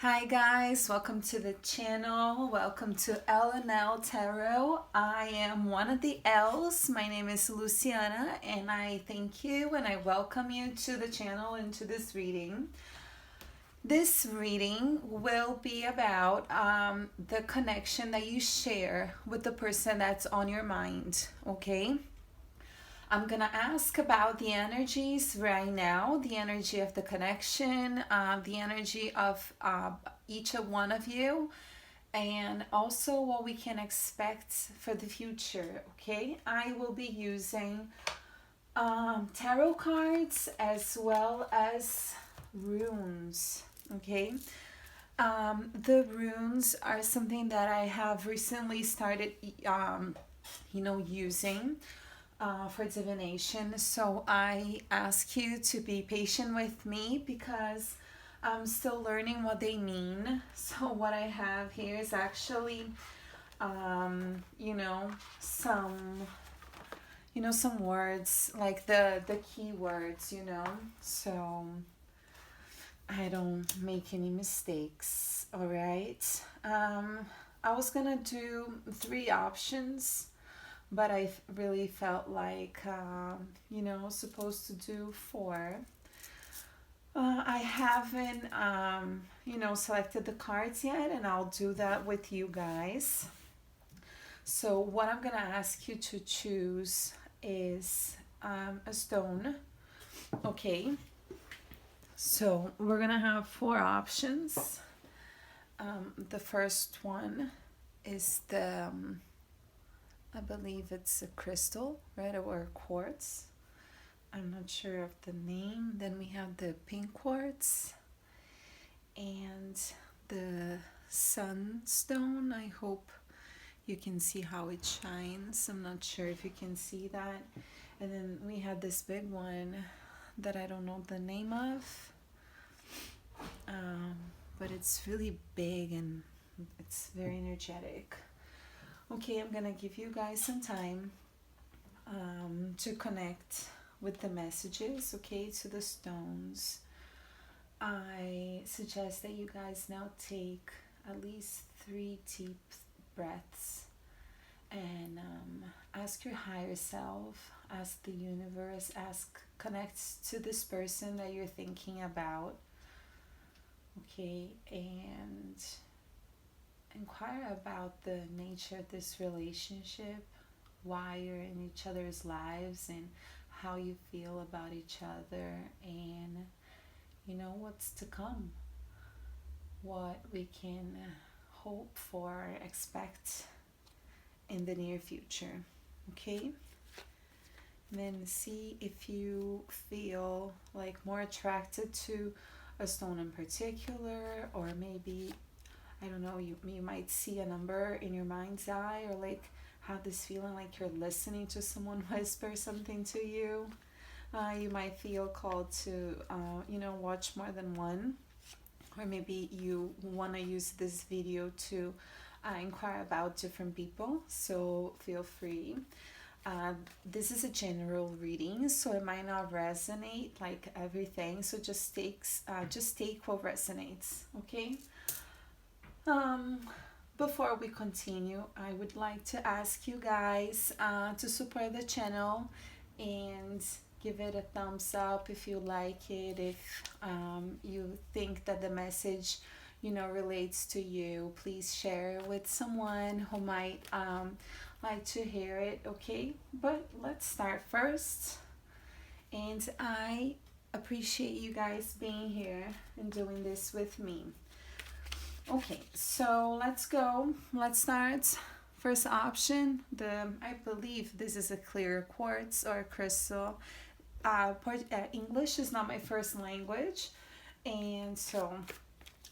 Hi guys, welcome to the channel. Welcome to L&L Tarot. I am one of the L's. My name is Luciana and I thank you and I welcome you to the channel and to this reading. This reading will be about the connection that you share with the person that's on your mind, okay? I'm gonna ask about the energies right now, the energy of the connection, the energy of each one of you, and also what we can expect for the future, okay? I will be using tarot cards as well as runes, okay? The runes are something that I have recently started, using for divination. So I ask you to be patient with me because I'm still learning what they mean. So what I have here is actually, some words like the key words, so I don't make any mistakes. All right. I was gonna do 3 options, but I really felt like, supposed to do 4. I haven't, selected the cards yet, and I'll do that with you guys. So what I'm going to ask you to choose is a stone. Okay. So we're going to have 4 options. The first one is I believe it's a crystal, right, or quartz. I'm not sure of the name. Then we have the pink quartz and the sunstone. I hope you can see how it shines. I'm not sure if you can see that. And then we have this big one that I don't know the name of, but it's really big and it's very energetic. Okay, I'm gonna give you guys some time to connect with the messages, okay, to the stones. I suggest that you guys now take at least 3 deep breaths and ask your higher self, ask the universe, connect to this person that you're thinking about, okay, and inquire about the nature of this relationship, why you're in each other's lives, and how you feel about each other, and what's to come, what we can hope for, expect in the near future, okay? And then see if you feel like more attracted to a stone in particular, or maybe, I don't know, you might see a number in your mind's eye, or like have this feeling like you're listening to someone whisper something to you. You might feel called to, watch more than one, or maybe you want to use this video to inquire about different people, so feel free. This is a general reading, so it might not resonate like everything, so just take what resonates, okay? Before we continue, I would like to ask you guys to support the channel and give it a thumbs up if you like it, if you think that the message relates to you. Please share it with someone who might like to hear it, okay? But let's start first, and I appreciate you guys being here and doing this with me. Okay, so let's go. Let's start. First option, I believe this is a clear quartz or crystal. English is not my first language, and so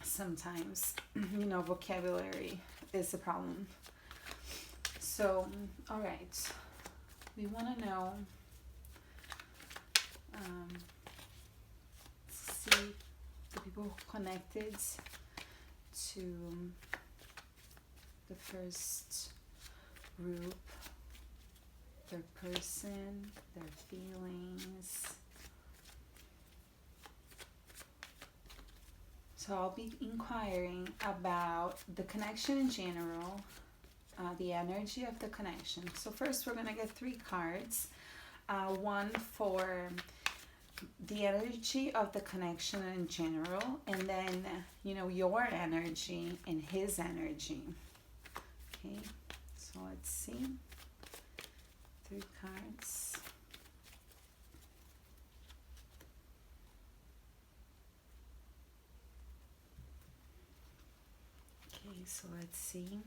sometimes vocabulary is a problem. So, all right, we want to know. See the people connected to the first group, their person, their feelings. So I'll be inquiring about the connection in general, the energy of the connection. So first we're going to get 3 cards. One for the energy of the connection in general, and then, you know, your energy and his energy. Okay, so let's see. 3 cards. Okay, so let's see.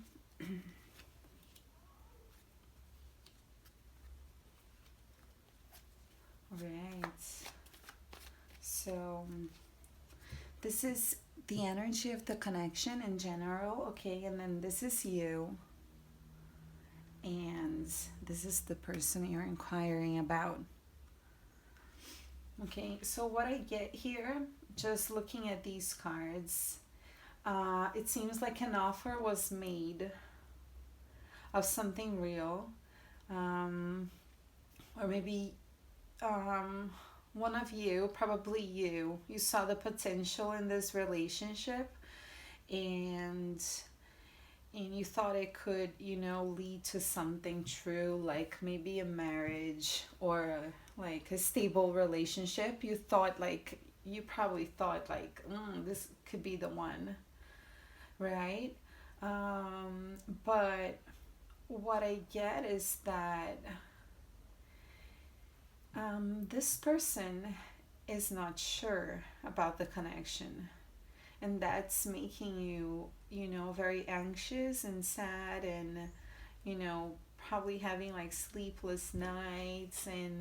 Right. So this is the energy of the connection in general, okay, and then this is you, and this is the person you're inquiring about. Okay, so what I get here, just looking at these cards, it seems like an offer was made of something real, or maybe one of you, probably you saw the potential in this relationship, and you thought it could, you know, lead to something true, like maybe a marriage or like a stable relationship. You probably thought like, this could be the one, right? But what I get is that this person is not sure about the connection, and that's making you, you know, very anxious and sad, and, you know, probably having like sleepless nights, and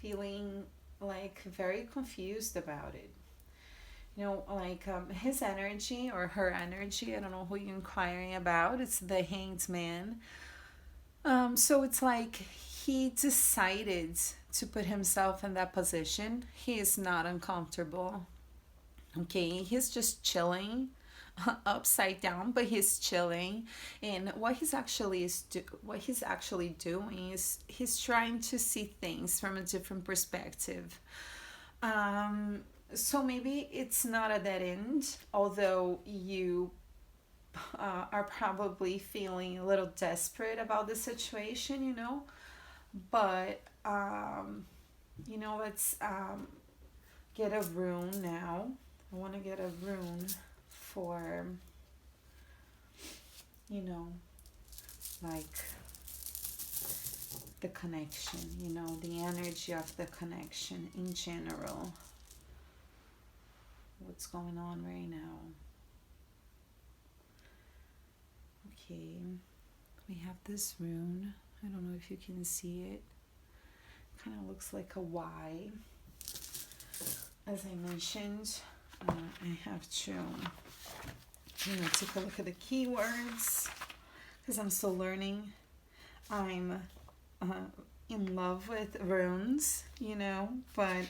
feeling like very confused about it. You know, like his energy or her energy, I don't know who you're inquiring about, it's the Hanged Man. So it's like he decided to put himself in that position. He is not uncomfortable. Okay, he's just chilling upside down, but he's chilling. And what he's actually doing is he's trying to see things from a different perspective. So maybe it's not a dead end, although you are probably feeling a little desperate about the situation, you know. But you know, let's get a rune now. I want to get a rune for, you know, like the connection, you know, the energy of the connection in general. What's going on right now? Okay, we have this rune. I don't know if you can see it. Kind of looks like a Y. As I mentioned, I have to, you know, take a look at the keywords because I'm still learning. I'm in love with runes, you know, but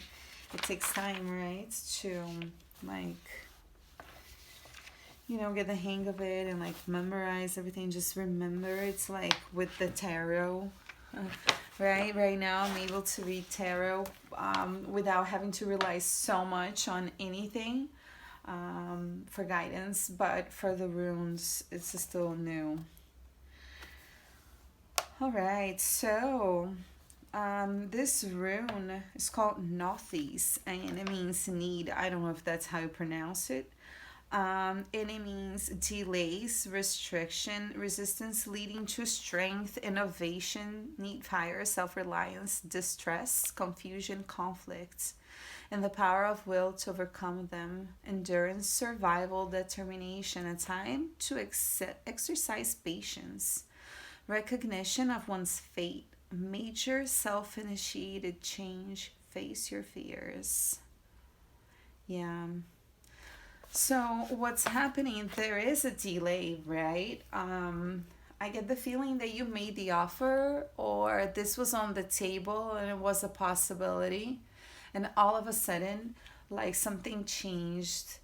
it takes time, right, to like, you know, get the hang of it and like memorize everything. Just remember, it's like with the tarot, right now I'm able to read tarot without having to rely so much on anything for guidance, but for the runes it's still new. All right, so this rune is called Nothies, and it means need. I don't know if that's how you pronounce it. And it means delays, restriction, resistance leading to strength, innovation, need, fire, self-reliance, distress, confusion, conflicts, and the power of will to overcome them, endurance, survival, determination, a time to exercise patience, recognition of one's fate, major self-initiated change, face your fears. Yeah. So what's happening, there is a delay, right? I get the feeling that you made the offer, or this was on the table and it was a possibility, and all of a sudden like something changed,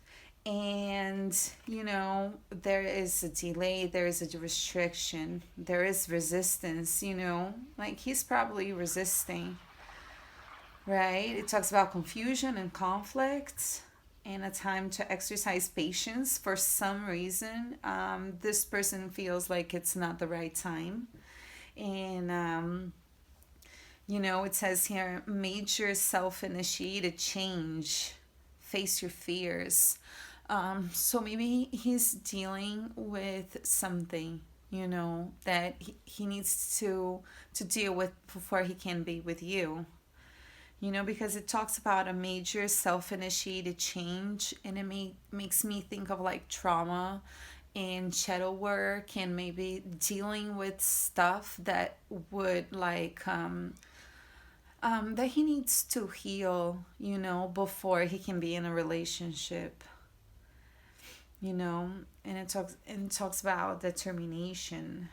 and you know, there is a delay, there is a restriction, there is resistance, you know, like he's probably resisting, right? It talks about confusion and conflict. and a time to exercise patience. For some reason, this person feels like it's not the right time. And, it says here, major self initiated change, face your fears. So maybe he's dealing with something, that he needs to deal with before he can be with you. Because it talks about a major self-initiated change, and it makes me think of like trauma and shadow work, and maybe dealing with stuff that would like that he needs to heal, before he can be in a relationship, and it talks about determination.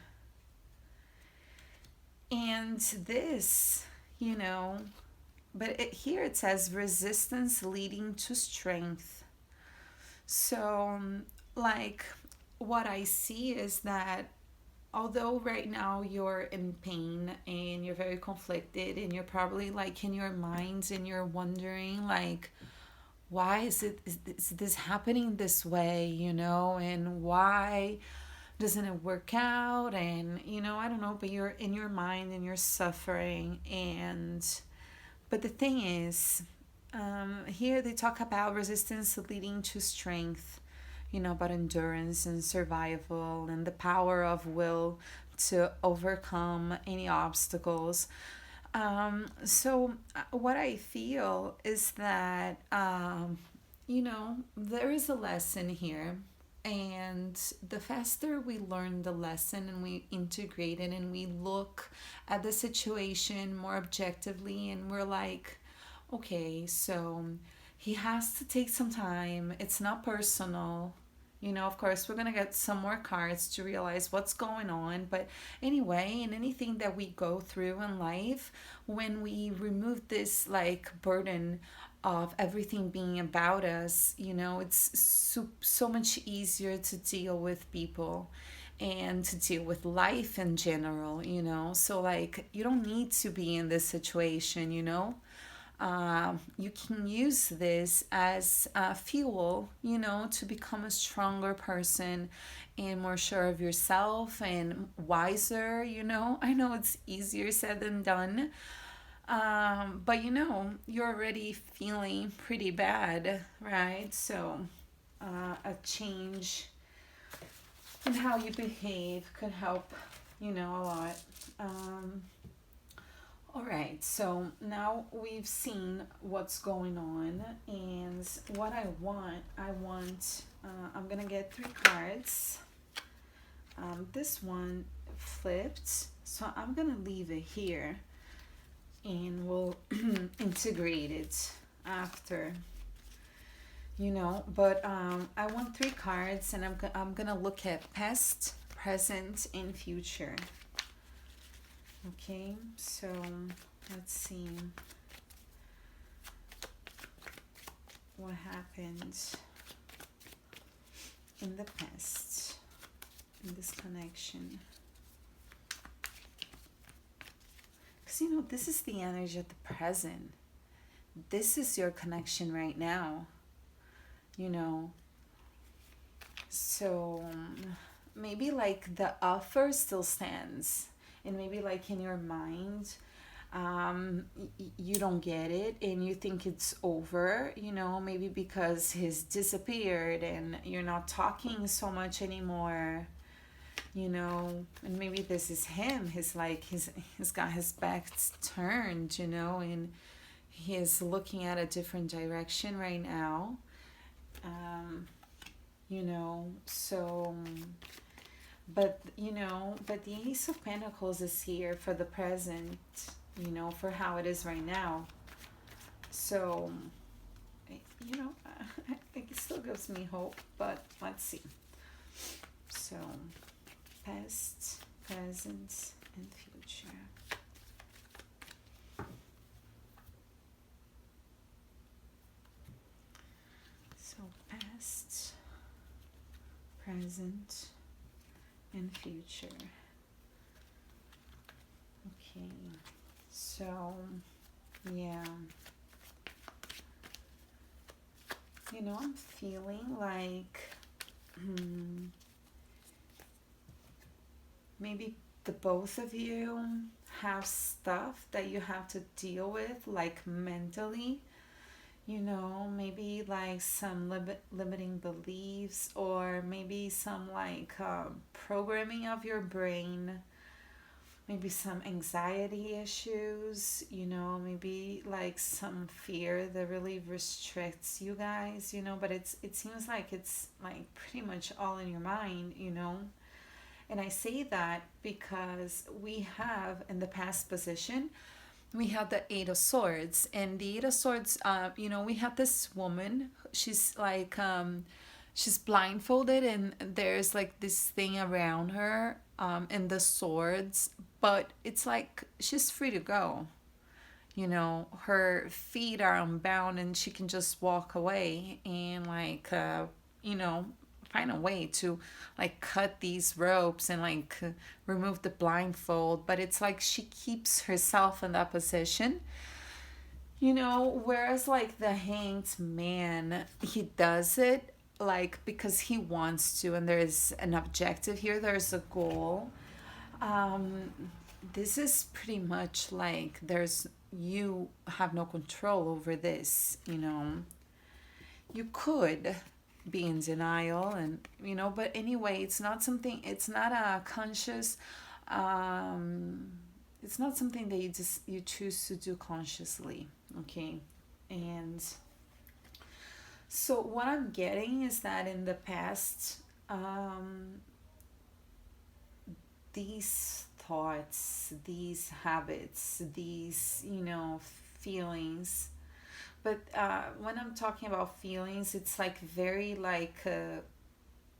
And this, but here it says resistance leading to strength. So, like, what I see is that although right now you're in pain and you're very conflicted, and you're probably like in your minds and you're wondering, like, why is this happening this way, and why doesn't it work out? And, I don't know, but you're in your mind and you're suffering. But the thing is, here they talk about resistance leading to strength, about endurance and survival and the power of will to overcome any obstacles. So, what I feel is that, there is a lesson here. And the faster we learn the lesson and we integrate it and we look at the situation more objectively, and we're like, okay, so he has to take some time. It's not personal. Of course, we're going to get some more cards to realize what's going on. But anyway, in anything that we go through in life, when we remove this like burden of everything being about us, it's so much easier to deal with people and to deal with life in general, So, like, you don't need to be in this situation, you can use this as fuel, to become a stronger person and more sure of yourself and wiser, I know it's easier said than done. But you're already feeling pretty bad, right? So, a change in how you behave could help, a lot. Um, all right, so now we've seen what's going on, and what I'm gonna get 3 cards. This one flipped, so I'm gonna leave it here, and we'll integrate it after. But I want 3 cards, and I'm gonna look at past, present, and future. Okay, so let's see what happened in the past in this connection. Because this is the energy of the present. This is your connection right now. So maybe like the offer still stands, and maybe like in your mind, you don't get it and you think it's over, maybe because he's disappeared and you're not talking so much anymore, and maybe this is him. He's got his back turned, and he is looking at a different direction right now. So, but the Ace of Pentacles is here for the present, for how it is right now. So, I think it still gives me hope, but let's see. So, past, present, and future. So, past, present, and future. Okay, so yeah, You know, I'm feeling like maybe the both of you have stuff that you have to deal with, like mentally. You know, maybe like some limiting beliefs, or maybe some like programming of your brain, maybe some anxiety issues, you know, maybe like some fear that really restricts you guys, you know, but it seems like it's like pretty much all in your mind, you know. And I say that because we have in the past position, we have the Eight of Swords, and the Eight of Swords, you know, we have this woman. She's like, she's blindfolded, and there's like this thing around her, and the swords, but it's like she's free to go. You know, her feet are unbound, and she can just walk away and like, you know, find a way to like cut these ropes and like remove the blindfold, but it's like she keeps herself in that position, you know, whereas like the Hanged Man, he does it like because he wants to, and there's an objective here, there's a goal. um this is pretty much like there's, you have no control over this, you know. You could be in denial, and you know, but anyway, it's not something, it's not a conscious, um it's not something that you choose to do consciously. Okay. And so what I'm getting is that in the past, these thoughts, these habits, these, you know, feelings, but when I'm talking about feelings, it's like very like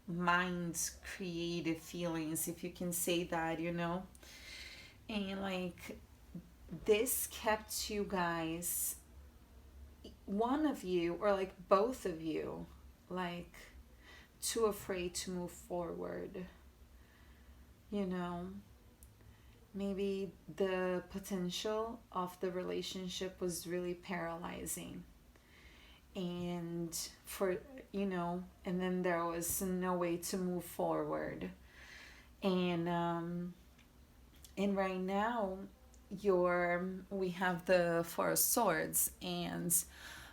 mind creative feelings, if you can say that, you know. And like this kept you guys, one of you or like both of you, like too afraid to move forward, you know. Maybe the potential of the relationship was really paralyzing, and for, you know, and then there was no way to move forward. And right now, your we have the Four of Swords, and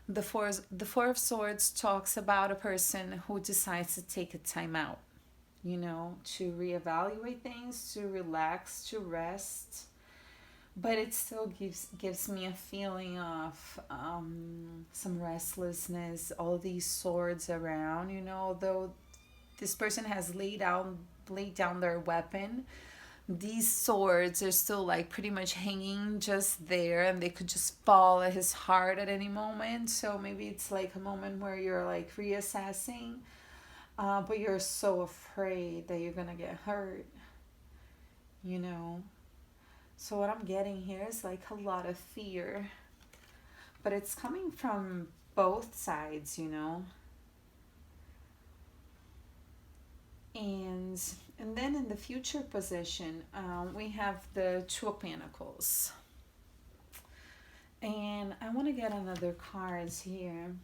the Four of Swords talks about a person who decides to take a time out, you know, to reevaluate things, to relax, to rest. But it still gives me a feeling of some restlessness, all these swords around, you know, though this person has laid down their weapon, these swords are still like pretty much hanging just there, and they could just fall at his heart at any moment. So maybe it's like a moment where you're like reassessing, but you're so afraid that you're gonna get hurt, you know. So what I'm getting here is like a lot of fear, but it's coming from both sides, you know. and and then in the future position, we have the Two of Pentacles, and I want to get another cards here,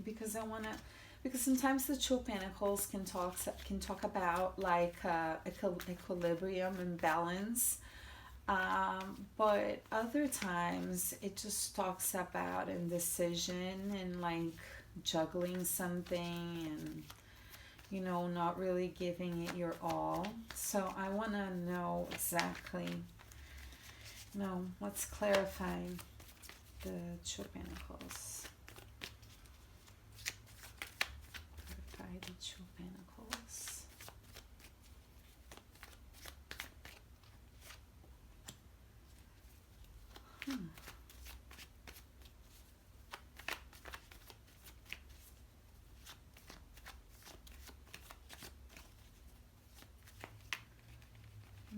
because I want to, because sometimes the Two of Pentacles can talk about like equilibrium and balance, but other times it just talks about indecision and like juggling something, and you know, not really giving it your all. So I want to know exactly. No, let's clarify the Two of Pentacles. Clarify the Two of Pentacles.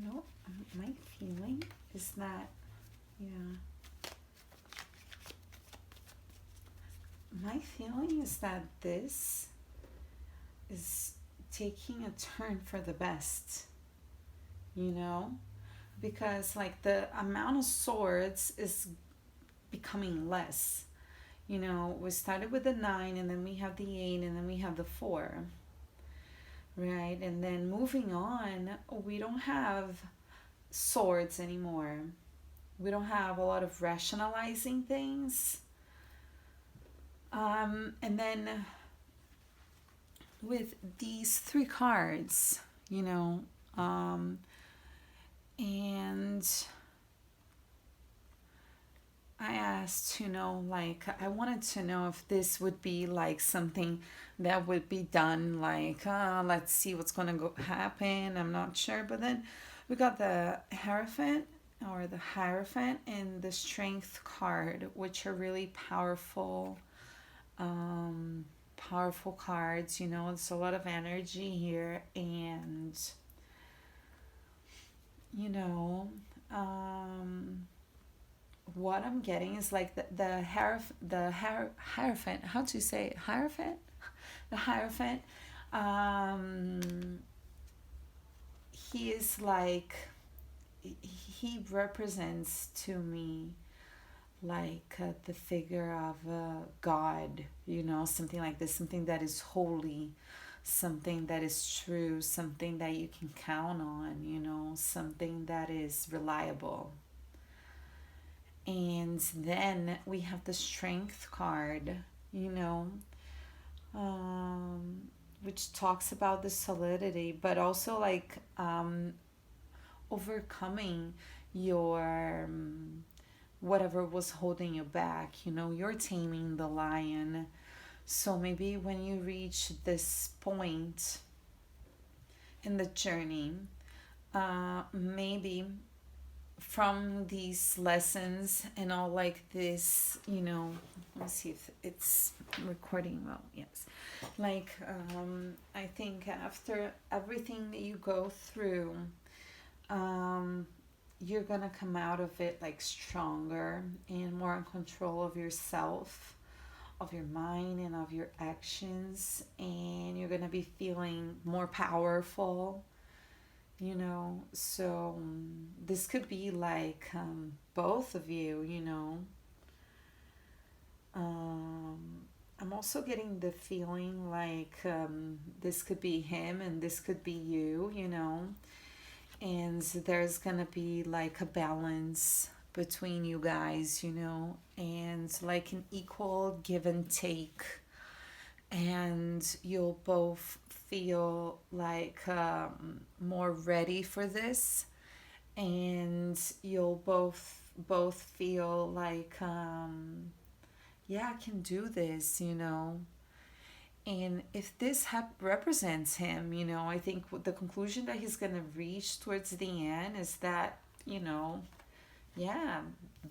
No, my feeling is that, yeah, my feeling is that this is taking a turn for the best, you know, because like the amount of swords is becoming less, You know, we started with the 9, and then we have the 8, and then we have the 4, right? And then moving on, we don't have swords anymore. We don't have a lot of rationalizing things. And then with these 3 cards, you know, and I asked to know, like, I wanted to know if this would be like something that would be done, like, let's see what's going to happen. I'm not sure. But then we got the Hierophant or the Hierophant and the Strength card, which are really powerful, powerful cards. You know, there's a lot of energy here. And, you know, what I'm getting is like the Hierophant. How do you say it? Hierophant? The Hierophant. He is like, he represents to me like the figure of God, you know, something like this, something that is holy, something that is true, something that you can count on, you know, something that is reliable. And then we have the Strength card, you know, which talks about the solidity, but also like overcoming your whatever was holding you back. You know, you're taming the lion. So maybe when you reach this point in the journey, maybe from these lessons and all like this, you know, let me see if it's recording well. Yes. Like, I think after everything that you go through, you're gonna come out of it like stronger and more in control of yourself, of your mind, and of your actions, and you're gonna be feeling more powerful, you know. So this could be like both of you, you know. I'm also getting the feeling like this could be him and this could be you, you know. And there's gonna be like a balance between you guys, you know, and like an equal give and take. And you'll both feel like more ready for this, and you'll both feel like yeah, I can do this, you know. And if this represents him, you know, I think the conclusion that he's going to reach towards the end is that, you know, yeah,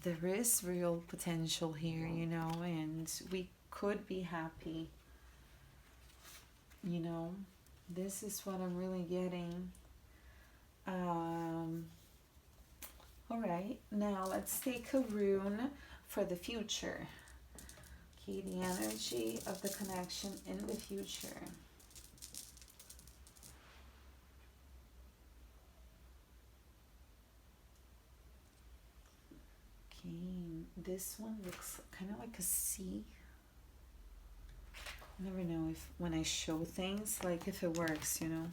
there is real potential here, you know, and we could be happy, you know. This is what I'm really getting. All right, now let's take a rune for the future. Okay, the energy of the connection in the future. Okay, this one looks kind of like a sea. I never know if when I show things, like if it works, you know,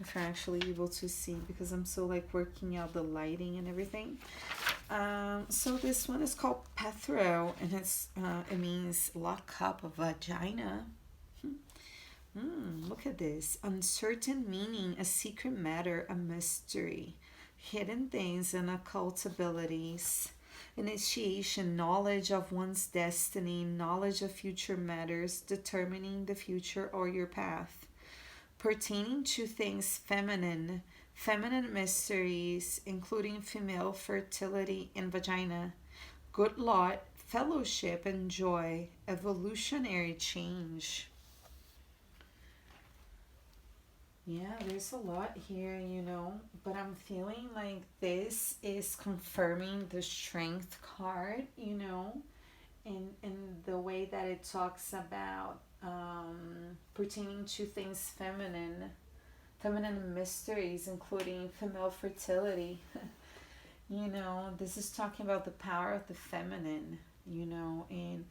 if you're actually able to see, because I'm so like working out the lighting and everything. So this one is called Pethro, and it means lock up a vagina. Look at this. Uncertain meaning, a secret matter, a mystery, hidden things and occult abilities, initiation, knowledge of one's destiny, knowledge of future matters, determining the future or your path, pertaining to things feminine, feminine mysteries, including female fertility and vagina, good lot, fellowship and joy, evolutionary change. Yeah, there's a lot here, you know, but I'm feeling like this is confirming the Strength card, you know, in the way that it talks about pertaining to things feminine, feminine mysteries, including female fertility. You know, this is talking about the power of the feminine, you know, and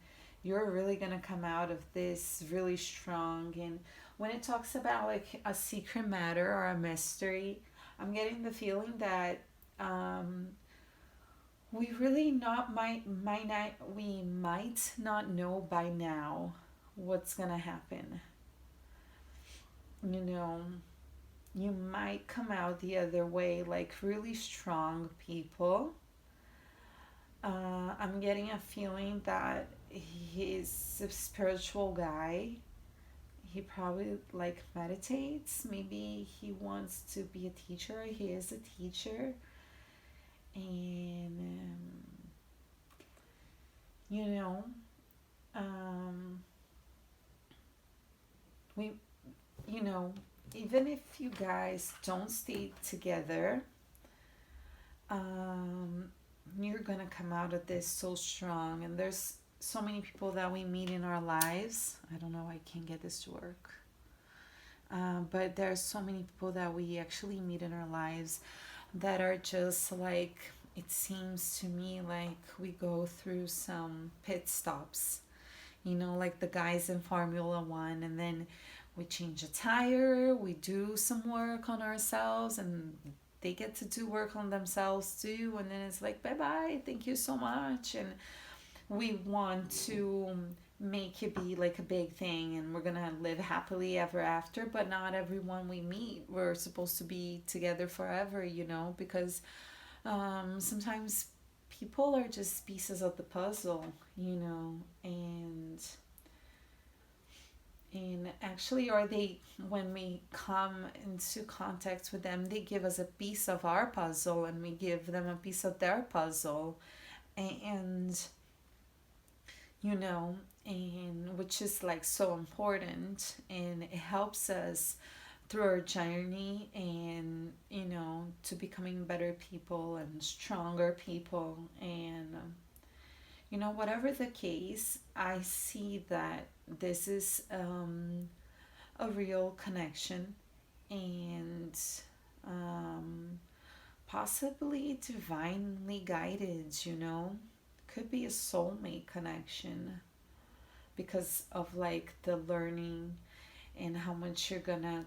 you're really gonna come out of this really strong. And when it talks about like a secret matter or a mystery, I'm getting the feeling that um, we really not might not we might not know by now what's gonna happen. You know, you might come out the other way like really strong people. I'm getting a feeling that he's a spiritual guy. He probably like meditates. Maybe he wants to be a teacher. He is a teacher, and you know, um, we, you know, even if you guys don't stay together, um, you're gonna come out of this so strong. And there's so many people that we meet in our lives. I don't know, I can't get this to work. But there's so many people that we actually meet in our lives that are just like, it seems to me like we go through some pit stops, you know, like the guys in Formula One, and then we change a tire, we do some work on ourselves, and they get to do work on themselves too, and then it's like, bye bye, thank you so much. And we want to make it be like a big thing, and we're gonna live happily ever after, but not everyone we meet we're supposed to be together forever, you know, because sometimes people are just pieces of the puzzle, you know. And actually, or they, when we come into contact with them, they give us a piece of our puzzle and we give them a piece of their puzzle. And you know, and which is like so important, and it helps us through our journey, and you know, to becoming better people and stronger people. And you know, whatever the case, I see that this is a real connection, and um, possibly divinely guided, you know. Could be a soulmate connection because of like the learning and how much you're gonna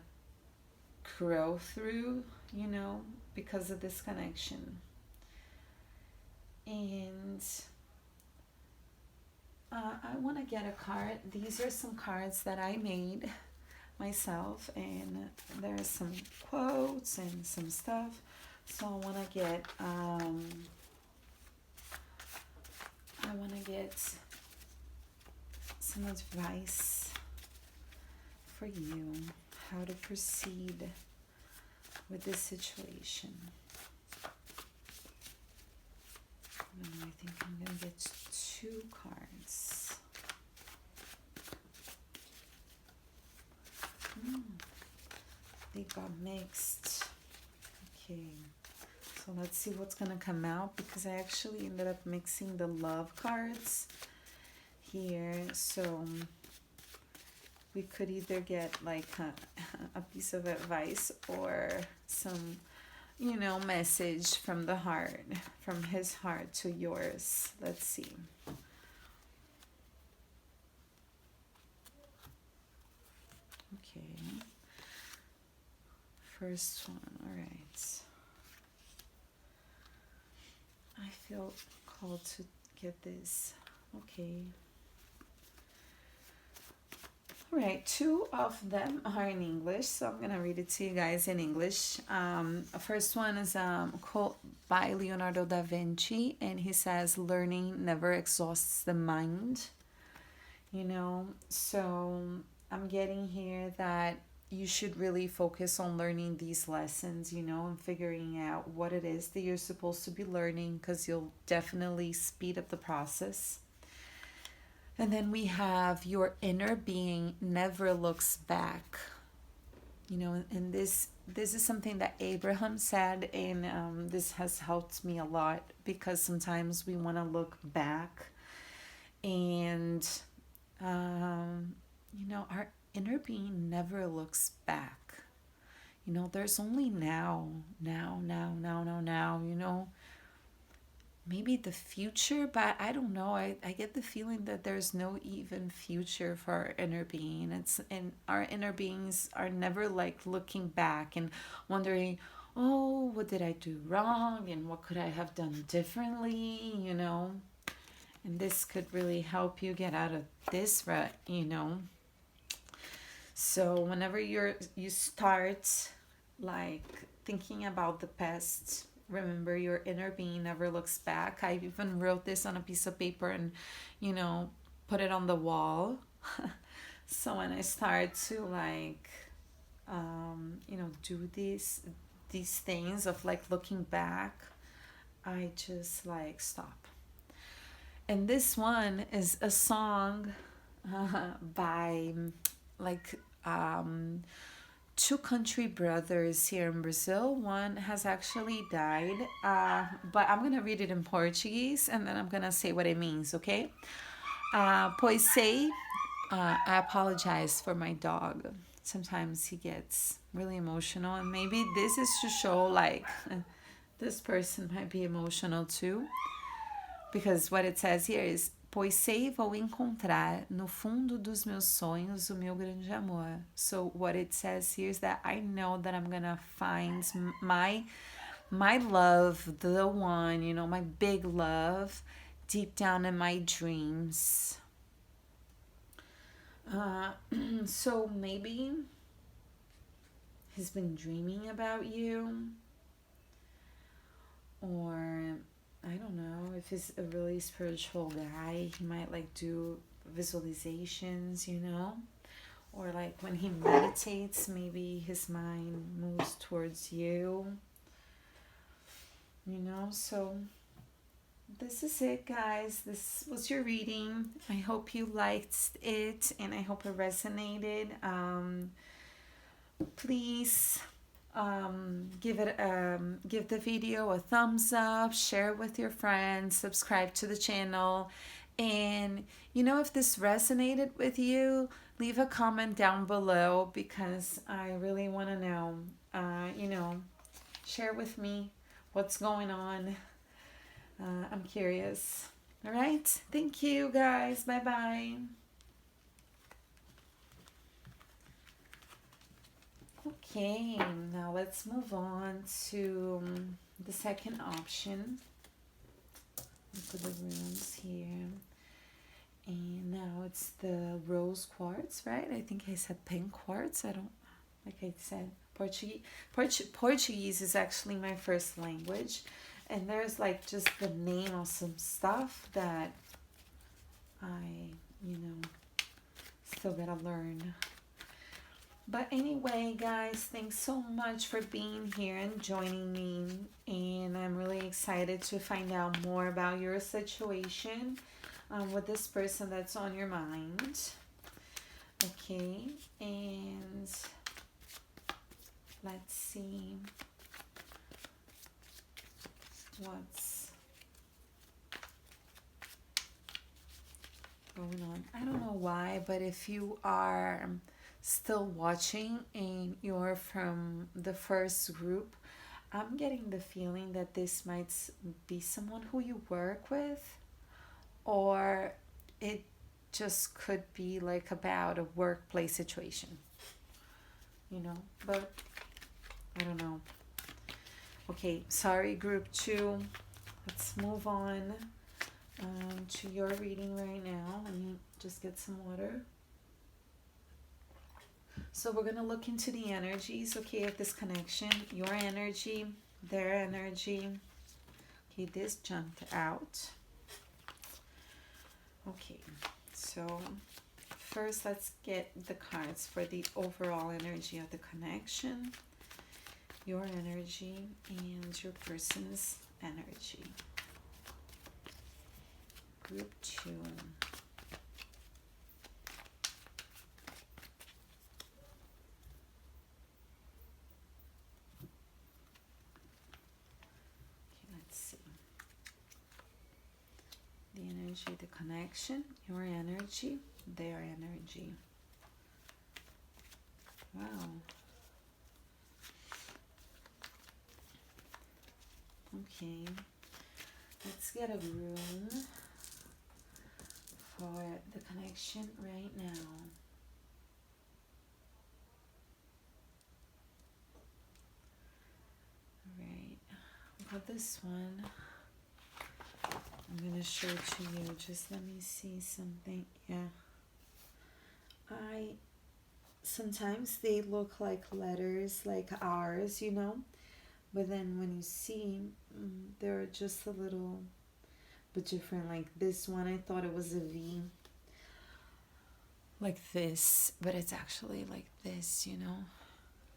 grow through, you know, because of this connection. And I want to get a card. These are some cards that I made myself, and there's some quotes and some stuff. So I want to get some advice for you, how to proceed with this situation. I think I'm going to get 2 cards. They got mixed. Okay, so let's see what's going to come out, because I actually ended up mixing the love cards here. So we could either get like a piece of advice or some, you know, message from the heart, from his heart to yours. Let's see. Okay. First one. All right. I feel called to get this. Okay. All right, 2 of them are in English, so I'm gonna read it to you guys in English. First one is a quote by Leonardo da Vinci, and he says, "Learning never exhausts the mind." You know, so I'm getting here that you should really focus on learning these lessons, you know, and figuring out what it is that you're supposed to be learning, because you'll definitely speed up the process. And then we have your inner being never looks back. You know, and this is something that Abraham said, and this has helped me a lot, because sometimes we want to look back, and you know, our inner being never looks back. You know, there's only now, you know. maybe the future, but I don't know. I get the feeling that there's no even future for our inner being. And our inner beings are never like looking back and wondering, oh, what did I do wrong and what could I have done differently, you know? And this could really help you get out of this rut, you know? So whenever you start like thinking about the past, remember your inner being never looks back. I even wrote this on a piece of paper and, you know, put it on the wall. So when I start to like, you know, do these things of like looking back, I just like stop. And this one is a song by like two country brothers here in Brazil. One has actually died, but I'm gonna read it in Portuguese and then I'm gonna say what it means, okay? Pois sei, I apologize for my dog. Sometimes he gets really emotional, and maybe this is to show like this person might be emotional too. Because what it says here is: pois sei, vou encontrar no fundo dos meus sonhos o meu grande amor. So what it says here is that I know that I'm gonna find my love, the one, you know, my big love, deep down in my dreams. So maybe he's been dreaming about you, or I don't know, if he's a really spiritual guy, he might like do visualizations, you know? Or like when he meditates, maybe his mind moves towards you, you know? So this is it, guys. This was your reading. I hope you liked it and I hope it resonated. Please give the video a thumbs up, share it with your friends, subscribe to the channel, and you know, if this resonated with you, leave a comment down below because I really want to know. You know, share with me what's going on. I'm curious. All right, thank you guys. Bye bye. Okay, now let's move on to the second option. Put the runes here. And now it's the rose quartz, right? I think I said pink quartz. I don't, like I said, Portuguese is actually my first language. And there's like just the name of some stuff that I, you know, still gotta learn. But anyway, guys, thanks so much for being here and joining me. And I'm really excited to find out more about your situation with this person that's on your mind. Okay, and let's see what's going on. I don't know why, but if you are still watching and you're from the first group, I'm getting the feeling that this might be someone who you work with, or it just could be like about a workplace situation, you know, but I don't know. Okay, sorry, group 2. Let's move on to your reading right now. Let me just get some water. So we're going to look into the energies, okay, of this connection. Your energy, their energy. Okay, this jumped out. Okay, so first let's get the cards for the overall energy of the connection, your energy, and your person's energy. Group 2. The energy, the connection, your energy, their energy. Wow. Okay. Let's get a rune for the connection right now. Alright, got this one. I'm gonna show it to you. Just let me see something. Yeah. Sometimes they look like letters, like ours, you know, but then when you see, they're just a little bit different. Like this one, I thought it was a V, like this, but it's actually like this, you know.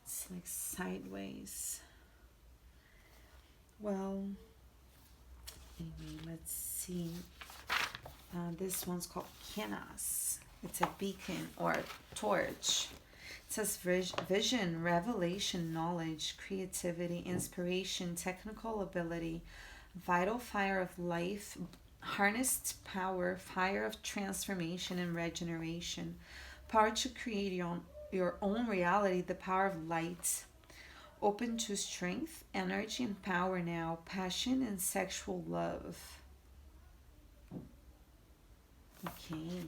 It's like sideways. Well, anyway, let's see. This one's called Kenas. It's a beacon or torch. It says vision, revelation, knowledge, creativity, inspiration, technical ability, vital fire of life, harnessed power, fire of transformation and regeneration, power to create your own reality, the power of light, open to strength, energy, and power now, passion and sexual love. Okay.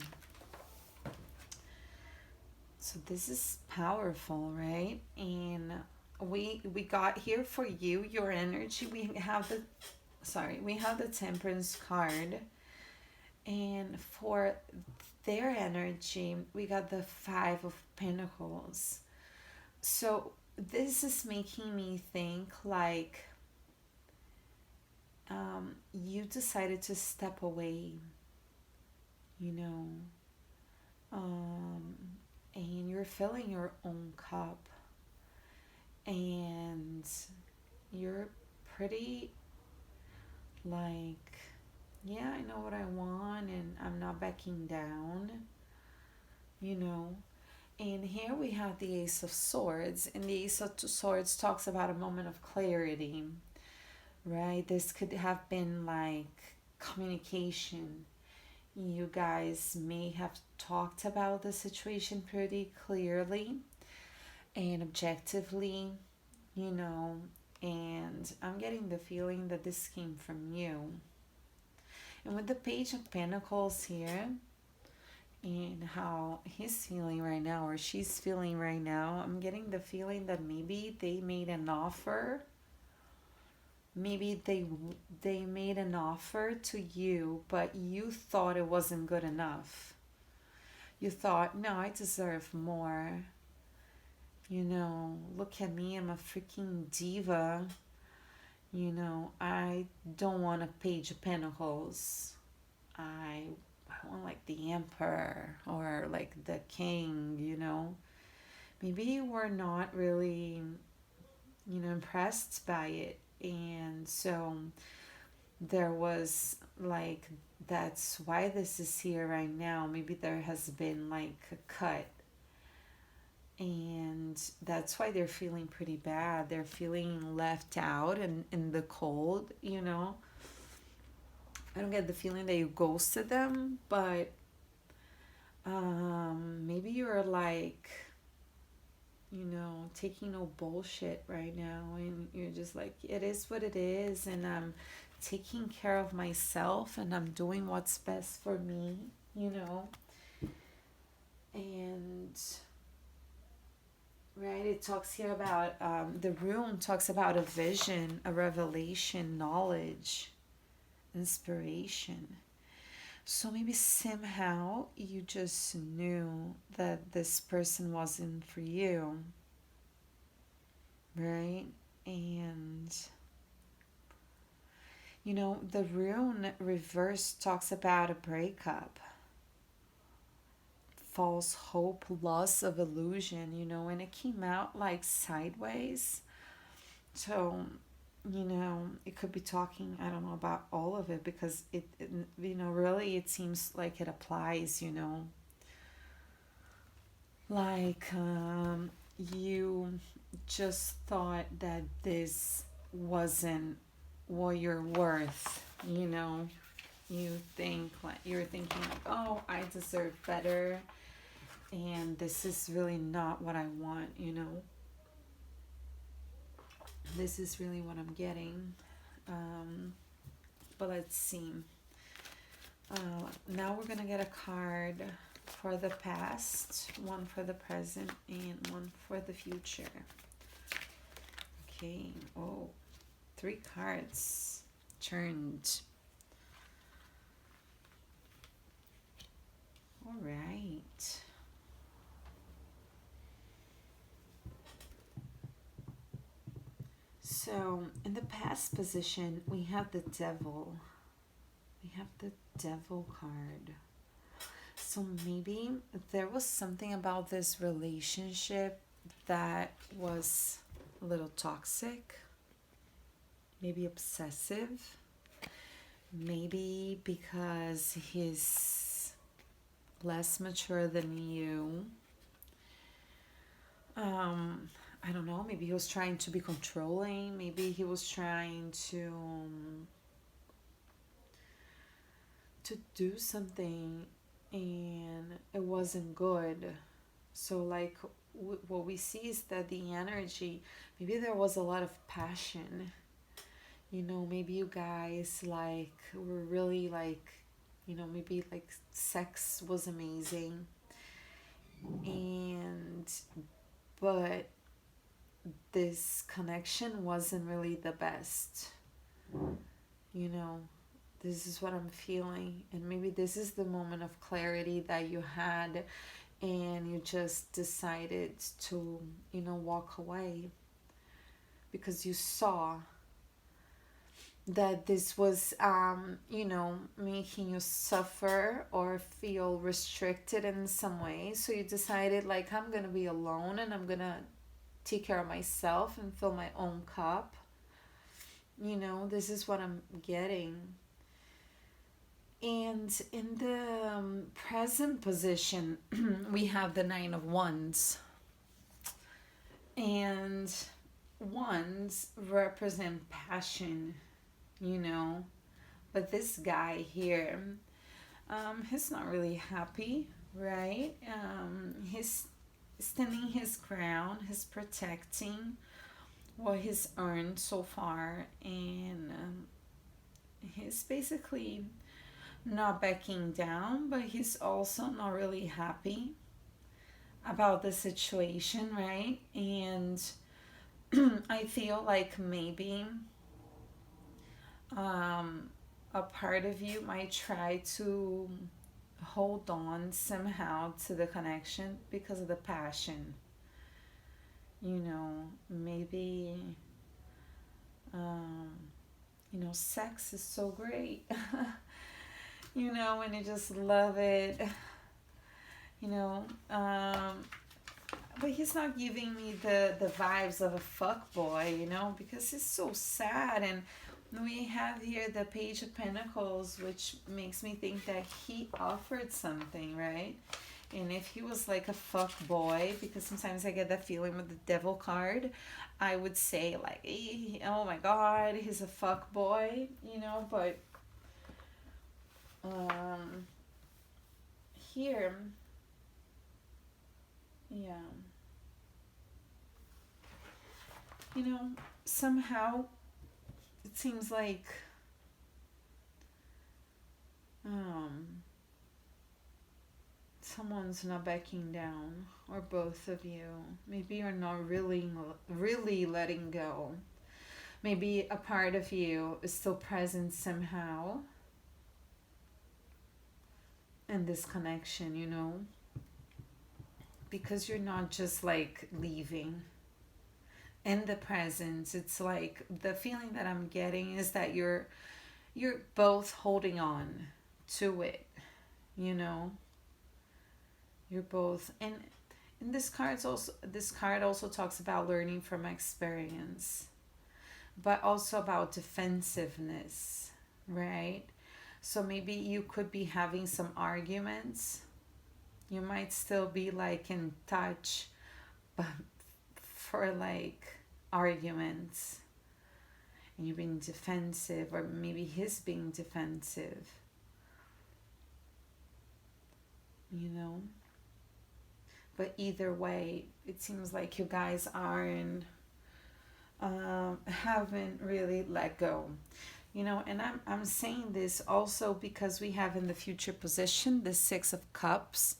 So this is powerful, right? And we got here for you, your energy. We have the Temperance card. And for their energy, we got the Five of Pentacles. So this is making me think like you decided to step away, you know, and you're filling your own cup, and you're pretty like, yeah, I know what I want and I'm not backing down, you know. And here we have the Ace of Swords, and the Ace of Swords talks about a moment of clarity, right? This could have been like communication. You guys may have talked about the situation pretty clearly and objectively, you know, and I'm getting the feeling that this came from you. And with the Page of Pentacles here, and how he's feeling right now or she's feeling right now, I'm getting the feeling that maybe they made an offer. Maybe they made an offer to you, but you thought it wasn't good enough. You thought, no, I deserve more. You know, look at me, I'm a freaking diva. You know, I don't want a Page of Pentacles. I want like the Emperor or like the King, you know. Maybe you were not really, you know, impressed by it. And so there was like, that's why this is here right now. Maybe there has been like a cut. And that's why they're feeling pretty bad. They're feeling left out and in the cold, you know. I don't get the feeling that you ghosted them, but maybe you're like, you know, taking no bullshit right now, and you're just like, it is what it is, and I'm taking care of myself, and I'm doing what's best for me, you know. And right, it talks here about the rune talks about a vision, a revelation, knowledge, inspiration. So maybe somehow you just knew that this person wasn't for you, right? And you know, the rune reverse talks about a breakup, false hope, loss of illusion, you know, and it came out like sideways. So you know, it could be talking, I don't know about all of it, because it you know, really it seems like it applies, you know, like you just thought that this wasn't what you're worth, you know. You think like, you're thinking like, oh, I deserve better, and this is really not what I want, you know. This is really what I'm getting. But Let's see. Now we're gonna get a card for the past, one for the present, and one for the future. Okay. Oh, 3 cards turned. All right. So in the past position, we have the Devil. We have the Devil card. So maybe there was something about this relationship that was a little toxic, maybe obsessive, maybe because he's less mature than you. I don't know, maybe he was trying to be controlling, maybe he was trying to do something and it wasn't good. So like what we see is that the energy, maybe there was a lot of passion, you know, maybe you guys like were really like, you know, maybe like sex was amazing, and but this connection wasn't really the best, you know. This is what I'm feeling, and maybe this is the moment of clarity that you had, and you just decided to, you know, walk away because you saw that this was, you know, making you suffer or feel restricted in some way. So you decided, like, I'm gonna be alone and I'm gonna take care of myself and fill my own cup. You know, this is what I'm getting. And in the present position, we have the 9 of Wands. And wands represent passion, you know. But this guy here, he's not really happy, right? He's standing his ground, he's protecting what he's earned so far, and he's basically not backing down, but he's also not really happy about the situation, right? And I feel like maybe a part of you might try to hold on somehow to the connection because of the passion. You know, maybe, you know, sex is so great. You know, and you just love it, you know. But he's not giving me the vibes of a fuck boy, you know, because he's so sad. And we have here the Page of Pentacles, which makes me think that he offered something, right? And if he was like a fuck boy, because sometimes I get that feeling with the Devil card, I would say like, oh my god, he's a fuck boy, you know. But here, yeah, you know, somehow it seems like someone's not backing down, or both of you. Maybe you're not really letting go. Maybe a part of you is still present somehow in this connection, you know, because you're not just like leaving. In the present, it's like the feeling that I'm getting is that you're both holding on to it, you know. You're both, and this card also talks about learning from experience, but also about defensiveness, right? So maybe you could be having some arguments. You might still be like in touch, but for like arguments, and you're being defensive, or maybe he's being defensive, you know. But either way, it seems like you guys aren't haven't really let go. You know, and I'm saying this also because we have in the future position the Six of Cups.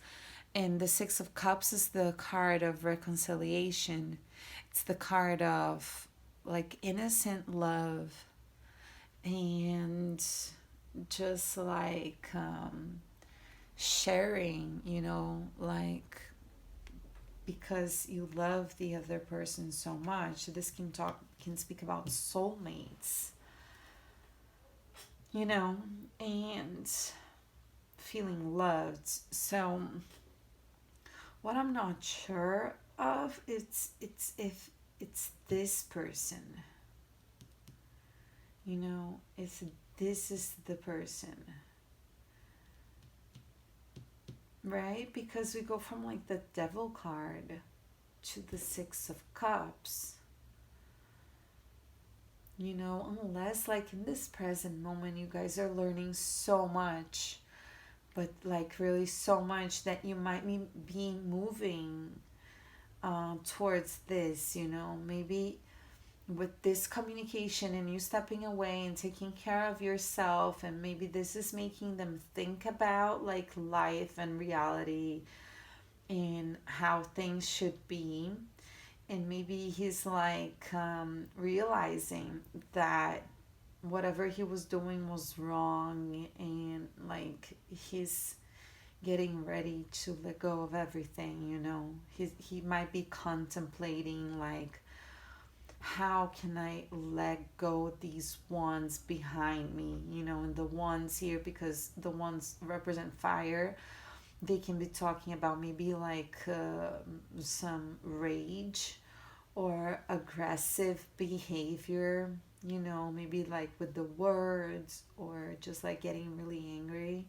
And the Six of Cups is the card of reconciliation. It's the card of like innocent love and just like sharing, you know, like because you love the other person so much. This can speak about soulmates, you know, and feeling loved. So what I'm not sure of it's if it's this person, you know, if this is the person, right? Because we go from like the Devil card to the Six of Cups, you know, unless like in this present moment you guys are learning so much, but like really so much that you might be moving towards this, you know, maybe with this communication and you stepping away and taking care of yourself, and maybe this is making them think about like life and reality and how things should be. And maybe he's like realizing that whatever he was doing was wrong, and like he's getting ready to let go of everything, you know. He might be contemplating like, how can I let go these ones behind me, you know. And the ones here, because the ones represent fire, they can be talking about maybe like some rage or aggressive behavior, you know, maybe like with the words, or just like getting really angry,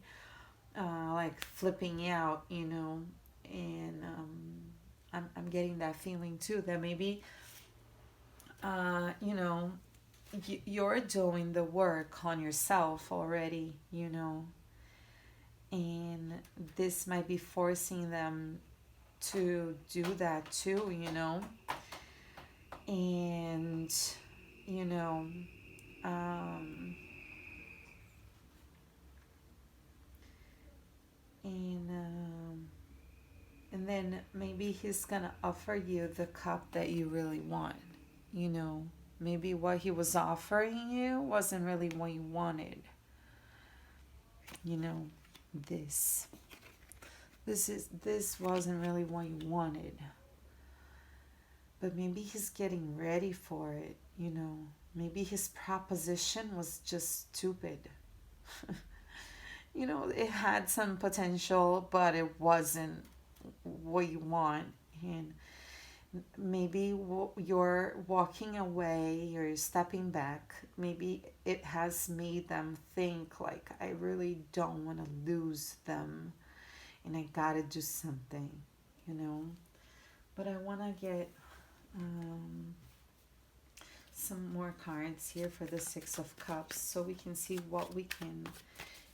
like flipping out, you know. And I'm getting that feeling too, that maybe you know, you're doing the work on yourself already, you know, and this might be forcing them to do that too, you know. And you know, um, and and then maybe he's gonna offer you the cup that you really want, you know. Maybe what he was offering you wasn't really what you wanted, you know. this this wasn't really what you wanted, but maybe he's getting ready for it, you know. Maybe his proposition was just stupid. You know, it had some potential, but it wasn't what you want. And maybe you're walking away, you're stepping back. Maybe it has made them think like, I really don't want to lose them and I gotta do something, you know. But I want to get um, some more cards here for the Six of Cups, so we can see what we can,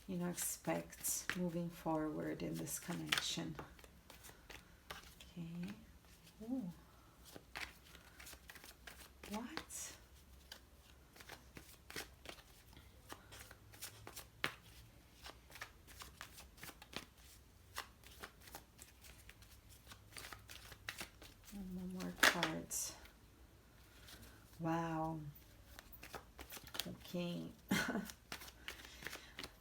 you know, expect moving forward in this connection. Okay. Ooh. What? One more cards. Wow. Okay.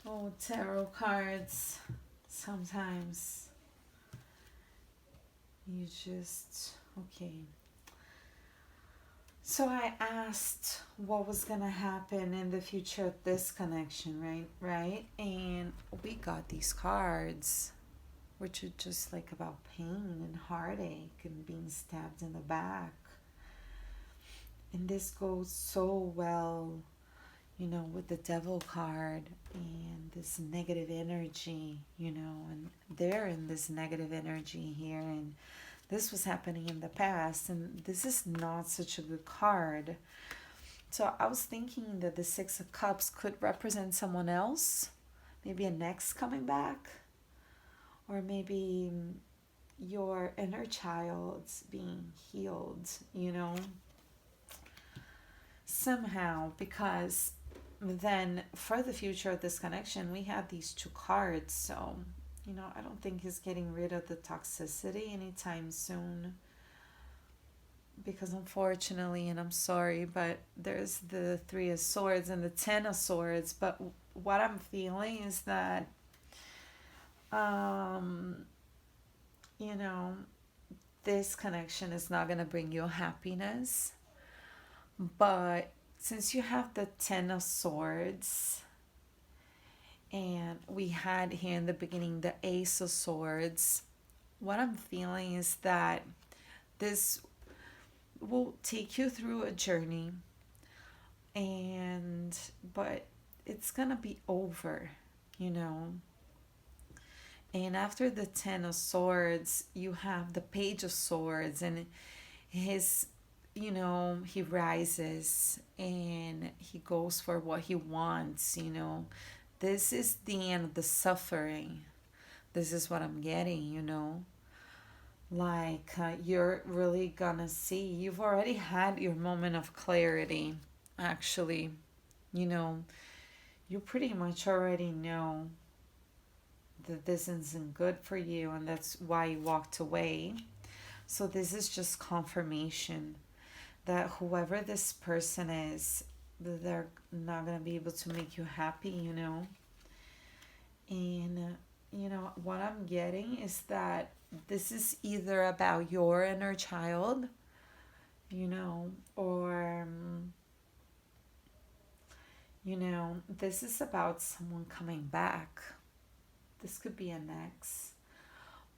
Oh, tarot cards. Sometimes you just, okay. So I asked what was going to happen in the future of this connection, right? Right? And we got these cards, which are just like about pain and heartache and being stabbed in the back. And this goes so well, you know, with the Devil card and this negative energy, you know, and they're in this negative energy here, and this was happening in the past, and this is not such a good card. So I was thinking that the Six of Cups could represent someone else, maybe an ex coming back, or maybe your inner child's being healed, you know, somehow, because then for the future of this connection, we have these two cards. So, I don't think he's getting rid of the toxicity anytime soon. Because unfortunately, and I'm sorry, but there's the Three of Swords and the Ten of Swords. But what I'm feeling is that, you know, this connection is not going to bring you happiness. But since you have the Ten of Swords, and we had here in the beginning the Ace of Swords, what I'm feeling is that this will take you through a journey, but it's gonna be over, you know. And after the Ten of Swords, you have the Page of Swords, and his, he rises and he goes for what he wants, This is the end of the suffering. This is what I'm getting. Like, you're really gonna see, you've already had your moment of clarity, actually. You pretty much already know that this isn't good for you, and that's why you walked away. So this is just confirmation that whoever this person is, they're not going to be able to make you happy, And, what I'm getting is that this is either about your inner child, or, this is about someone coming back. This could be an ex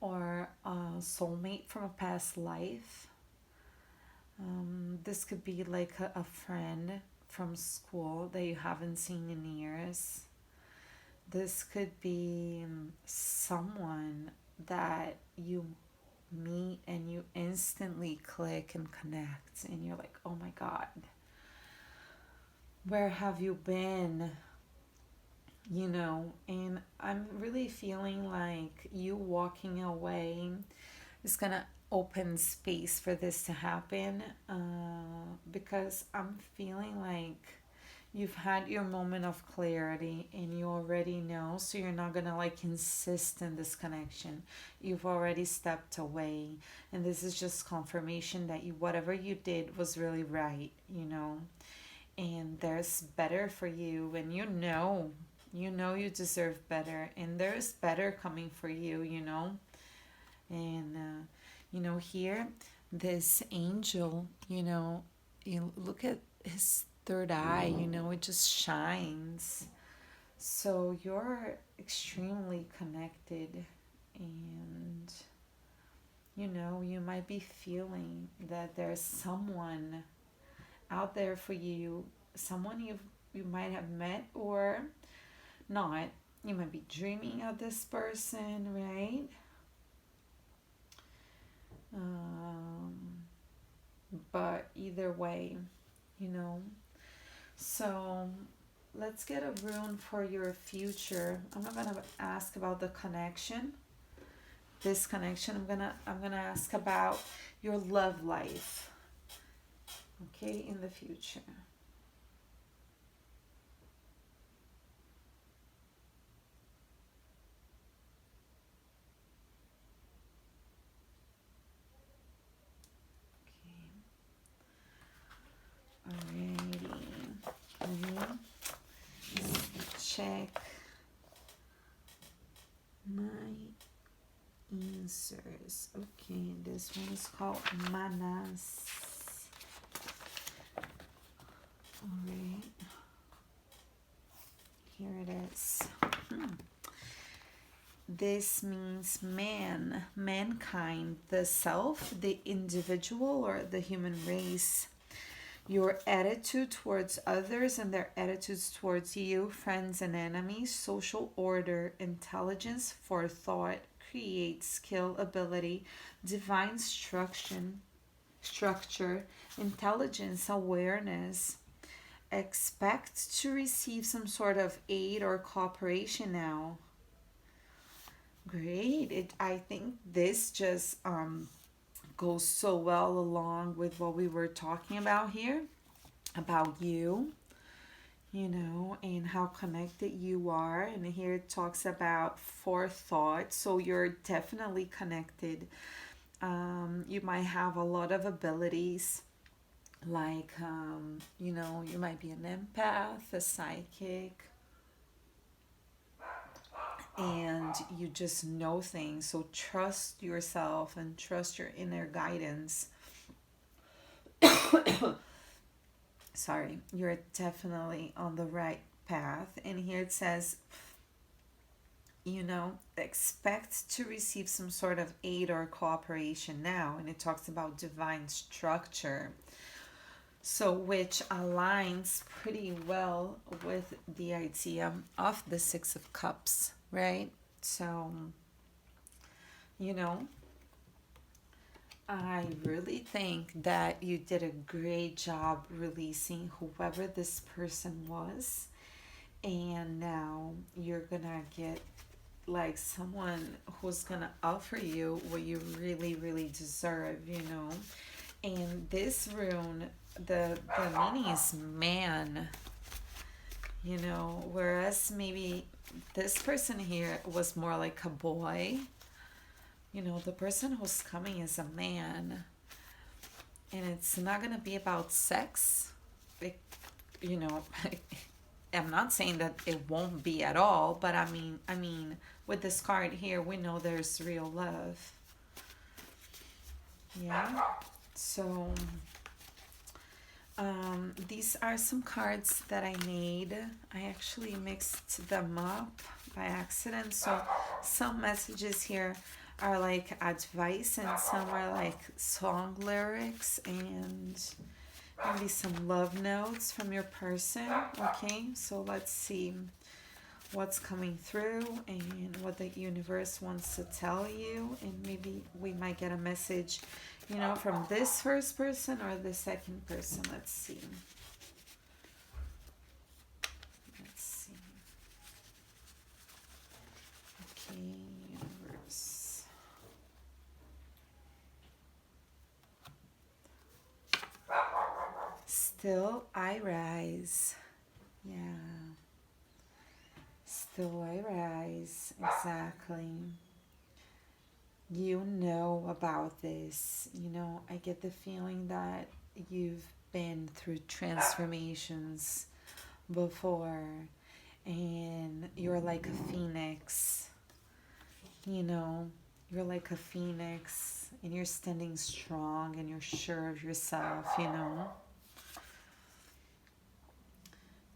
or a soulmate from a past life. This could be like a friend from school that you haven't seen in years. This could be someone that you meet and you instantly click and connect, and you're like, oh my God, where have you been? And I'm really feeling like you walking away is gonna open space for this to happen, because I'm feeling like you've had your moment of clarity and you already know, so you're not gonna like insist in this connection. You've already stepped away, and this is just confirmation that whatever you did was really right, and there's better for you, and you deserve better, and there's better coming for you, and here, this angel, you look at his third eye, it just shines. So you're extremely connected, and you might be feeling that there's someone out there for you, someone you might have met or not. You might be dreaming of this person, right? But either way, so let's get a rune for your future. I'm not gonna ask about the connection. This connection, I'm gonna ask about your love life. Okay, in the future. Alrighty. Check my answers. Okay, this one is called Manas. Alright. Here it is. This means mankind, the self, the individual, or the human race. Your attitude towards others and their attitudes towards you, friends and enemies, social order, intelligence, forethought, create, skill, ability, divine structure, intelligence, awareness. Expect to receive some sort of aid or cooperation now. Great. I think this just goes so well along with what we were talking about here, about you. you know, and how connected you are. And here it talks about forethought. So you're definitely connected. You might have a lot of abilities, like, you know, you might be an empath, a psychic, and you just know things. So trust yourself and trust your inner guidance. Sorry, you're definitely on the right path. And here it says, you know, expect to receive some sort of aid or cooperation now. And it talks about divine structure. So, which aligns pretty well with the idea of the Six of Cups, right? So, you know, I really think that you did a great job releasing whoever this person was. And now you're gonna get like someone who's gonna offer you what you really, really deserve, you know. And this rune, the meaning is man, you know, whereas maybe this person here was more like a boy. You know, the person who's coming is a man, and it's not gonna be about sex. It, you know, I'm not saying that it won't be at all, but I mean, with this card here, we know there's real love. Yeah. So, these are some cards that I made. I actually mixed them up by accident. So, some messages here are like advice, and some are like song lyrics, and maybe some love notes from your person. Okay, so let's see what's coming through and what the universe wants to tell you, and maybe we might get a message, you know, from this first person or the second person. Let's see. Let's see. Okay, universe. Still I rise. Yeah. Still I rise. Exactly. You know about this. You know, I get the feeling that you've been through transformations before, and you're like a phoenix. You know, you're like a phoenix, and you're standing strong, and you're sure of yourself, you know.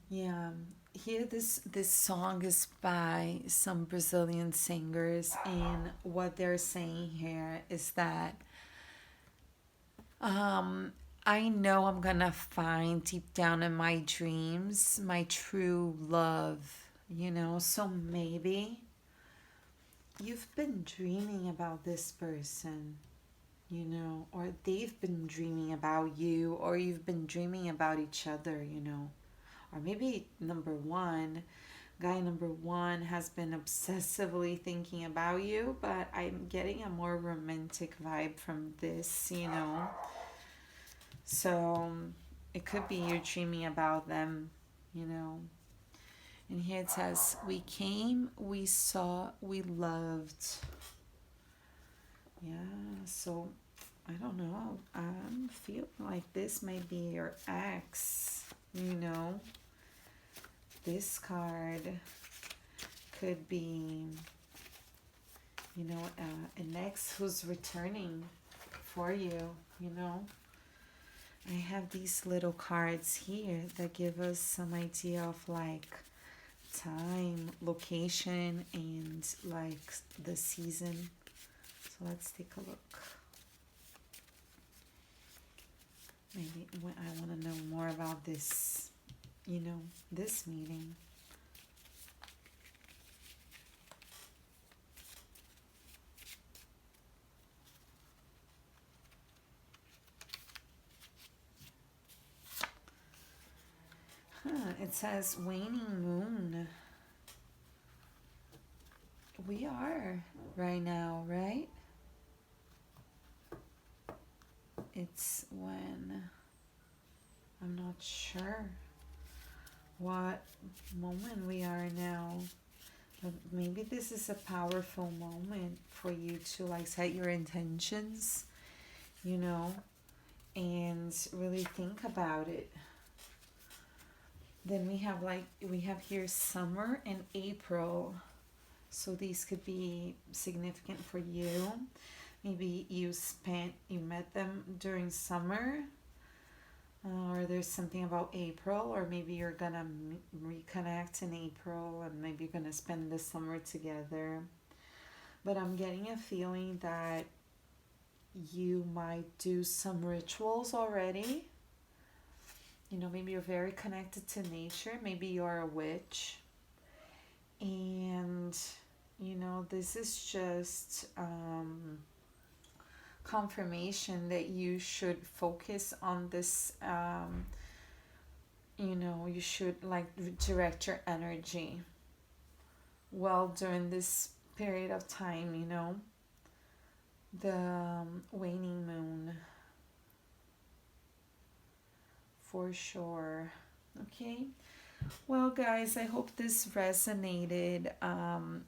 Yeah, here this song is by some Brazilian singers, and what they're saying here is that I know I'm gonna find deep down in my dreams my true love, you know. So maybe you've been dreaming about this person, you know, or they've been dreaming about you, or you've been dreaming about each other, you know. Or maybe guy number one has been obsessively thinking about you, but I'm getting a more romantic vibe from this, you know. So it could be you're dreaming about them, you know. And here it says, we came, we saw, we loved. Yeah, so I don't know. I'm feeling like this may be your ex, you know. This card could be, you know, an ex who's returning for you, you know. I have these little cards here that give us some idea of like time, location, and like the season. So let's take a look. Maybe I want to know more about this, you know, this meeting. It says waning moon. We are right now, right? It's when, I'm not sure what moment we are now. Maybe this is a powerful moment for you to like set your intentions, you know, and really think about it. Then we have here summer and April. So these could be significant for you. Maybe you met them during summer, or there's something about April, or maybe you're gonna reconnect in April and maybe you're gonna spend the summer together. But I'm getting a feeling that you might do some rituals already. You know, maybe you're very connected to nature. Maybe you're a witch. And, you know, this is just confirmation that you should focus on this. You know, you should like direct your energy well during this period of time, you know. The waning moon. For sure. Okay. Well, guys, I hope this resonated.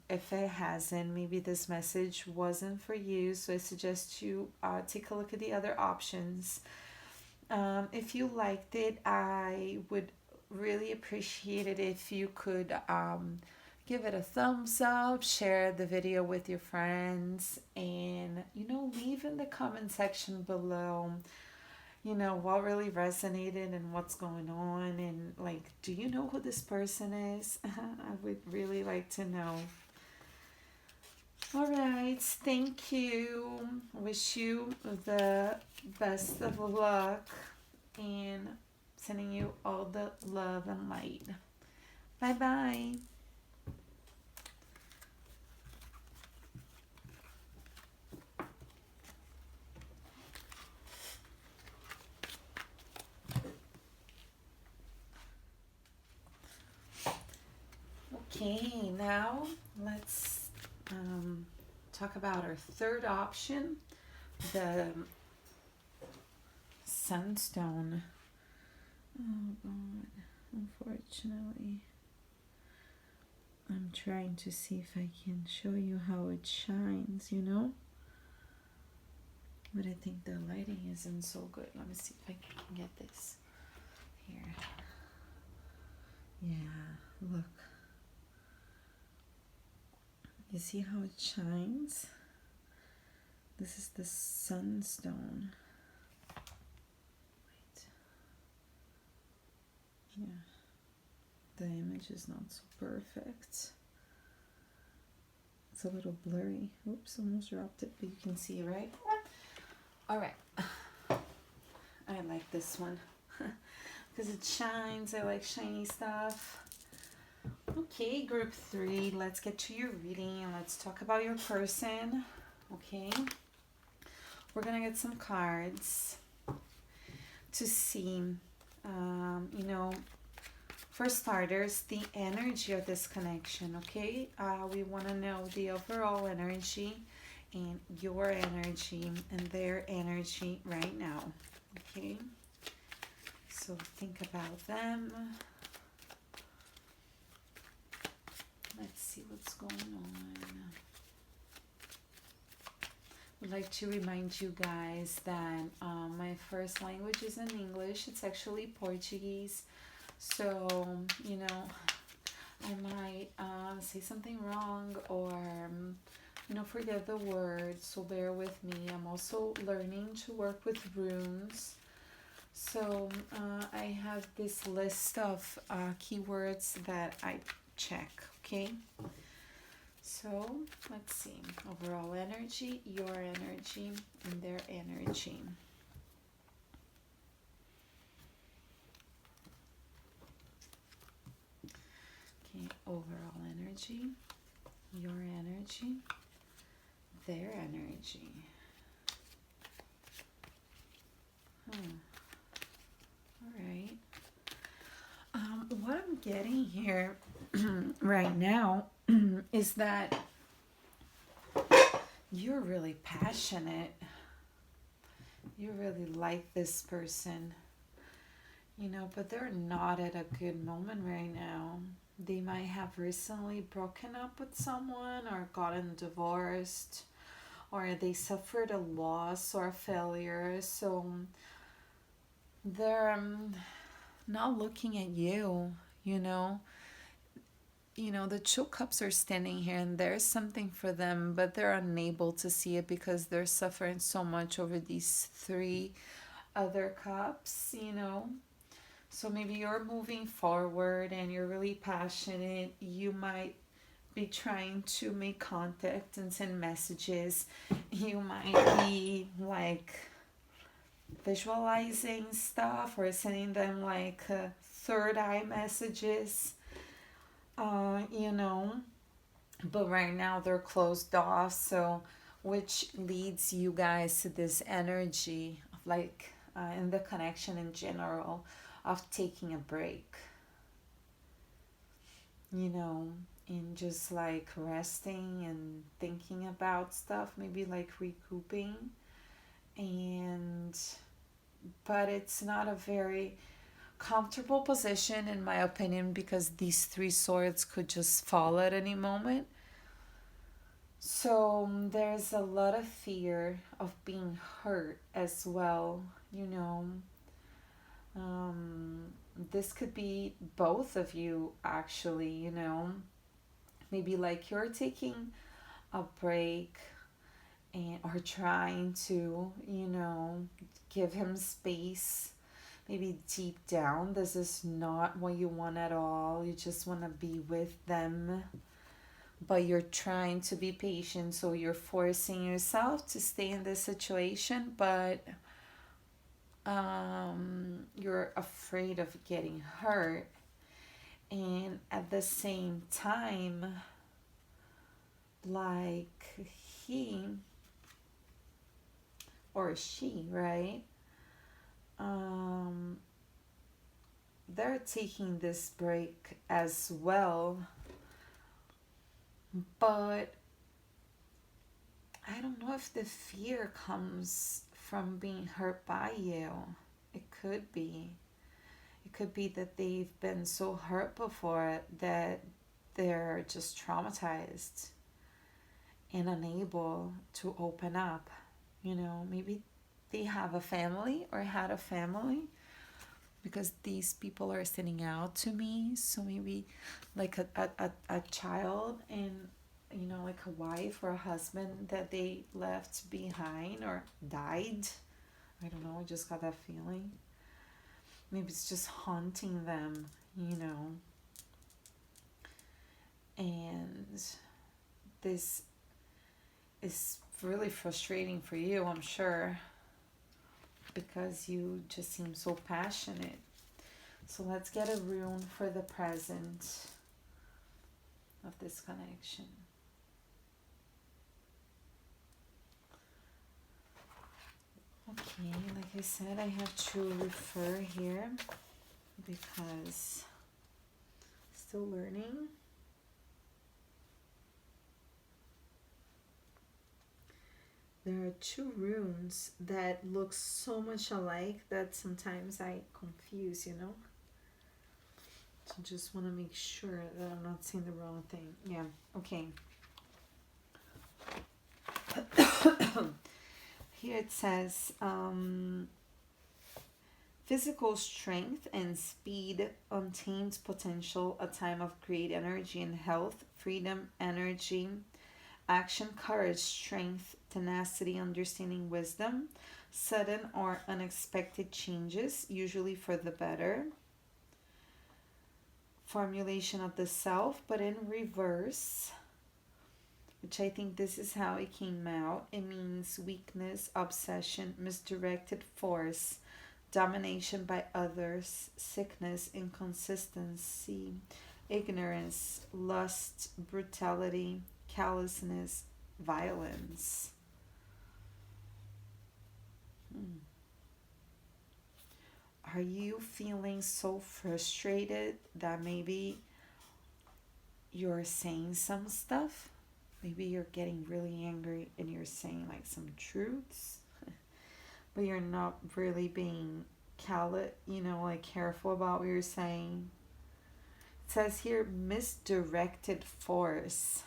If it hasn't, maybe this message wasn't for you, so I suggest you take a look at the other options. If you liked it, I would really appreciate it if you could give it a thumbs up, share the video with your friends, and, you know, leave in the comment section below, you know, what really resonated and what's going on, and like, do you know who this person is? I would really like to know. All right, thank you. Wish you the best of luck and sending you all the love and light. Bye bye. Okay, now let's talk about our third option, the sunstone. Oh God, unfortunately. I'm trying to see if I can show you how it shines, you know? But I think the lighting isn't so good. Let me see if I can get this here. Yeah, look. You see how it shines? This is the sunstone. Wait. Yeah. The image is not so perfect. It's a little blurry. Oops, almost dropped it, but you can see, right? All right. I like this one because it shines. I like shiny stuff. Okay, group 3, let's get to your reading and let's talk about your person. Okay, we're gonna get some cards to see, you know, for starters, the energy of this connection. Okay, we want to know the overall energy and your energy and their energy right now. Okay, so think about them. Let's see what's going on. I'd like to remind you guys that my first language isn't English. It's actually Portuguese. So, you know, I might say something wrong or, you know, forget the words. So bear with me. I'm also learning to work with runes. So I have this list of keywords that I check. Okay, so let's see, overall energy, your energy, and their energy. Okay, overall energy, your energy, their energy. All right. What I'm getting here right now is that you're really passionate. You really like this person. but they're not at a good moment right now. They might have recently broken up with someone or gotten divorced, or they suffered a loss or a failure. So they're not looking at you, you know. The two cups are standing here and there's something for them, but they're unable to see it because they're suffering so much over these three other cups. So maybe you're moving forward and you're really passionate. You might be trying to make contact and send messages. You might be like visualizing stuff or sending them like third eye messages, you know. But right now they're closed off, so which leads you guys to this energy of like in the connection in general of taking a break, you know, and just like resting and thinking about stuff, maybe like recouping. And but it's not a very comfortable position in my opinion, because these three swords could just fall at any moment. So there's a lot of fear of being hurt as well, you know. This could be both of you actually. Maybe like you're taking a break and or trying to, give him space. Maybe deep down, this is not what you want at all. You just want to be with them, but you're trying to be patient, so you're forcing yourself to stay in this situation, but you're afraid of getting hurt. And at the same time, like he or she, right? Um, they're taking this break as well, but I don't know if the fear comes from being hurt by you. It could be. It could be that they've been so hurt before that they're just traumatized and unable to open up. Maybe they have a family or had a family, because these people are sending out to me. So maybe like a child and like a wife or a husband that they left behind or died. I don't know, I just got that feeling. Maybe it's just haunting them. And this is really frustrating for you, I'm sure, because you just seem so passionate. So let's get a rune for the present of this connection. Okay, like I said, I have to refer here because still learning. There are two runes that look so much alike that sometimes I confuse. So just want to make sure that I'm not saying the wrong thing. Yeah, okay. Here it says, physical strength and speed, untamed potential, a time of great energy and health, freedom, energy, action, courage, strength, tenacity, understanding, wisdom, sudden or unexpected changes, usually for the better, formulation of the self, but in reverse, which I think this is how it came out. It means weakness, obsession, misdirected force, domination by others, sickness, inconsistency, ignorance, lust, brutality, callousness, violence. Are you feeling so frustrated that maybe you're saying some stuff? Maybe you're getting really angry and you're saying like some truths, but you're not really being like careful about what you're saying. It says here misdirected force,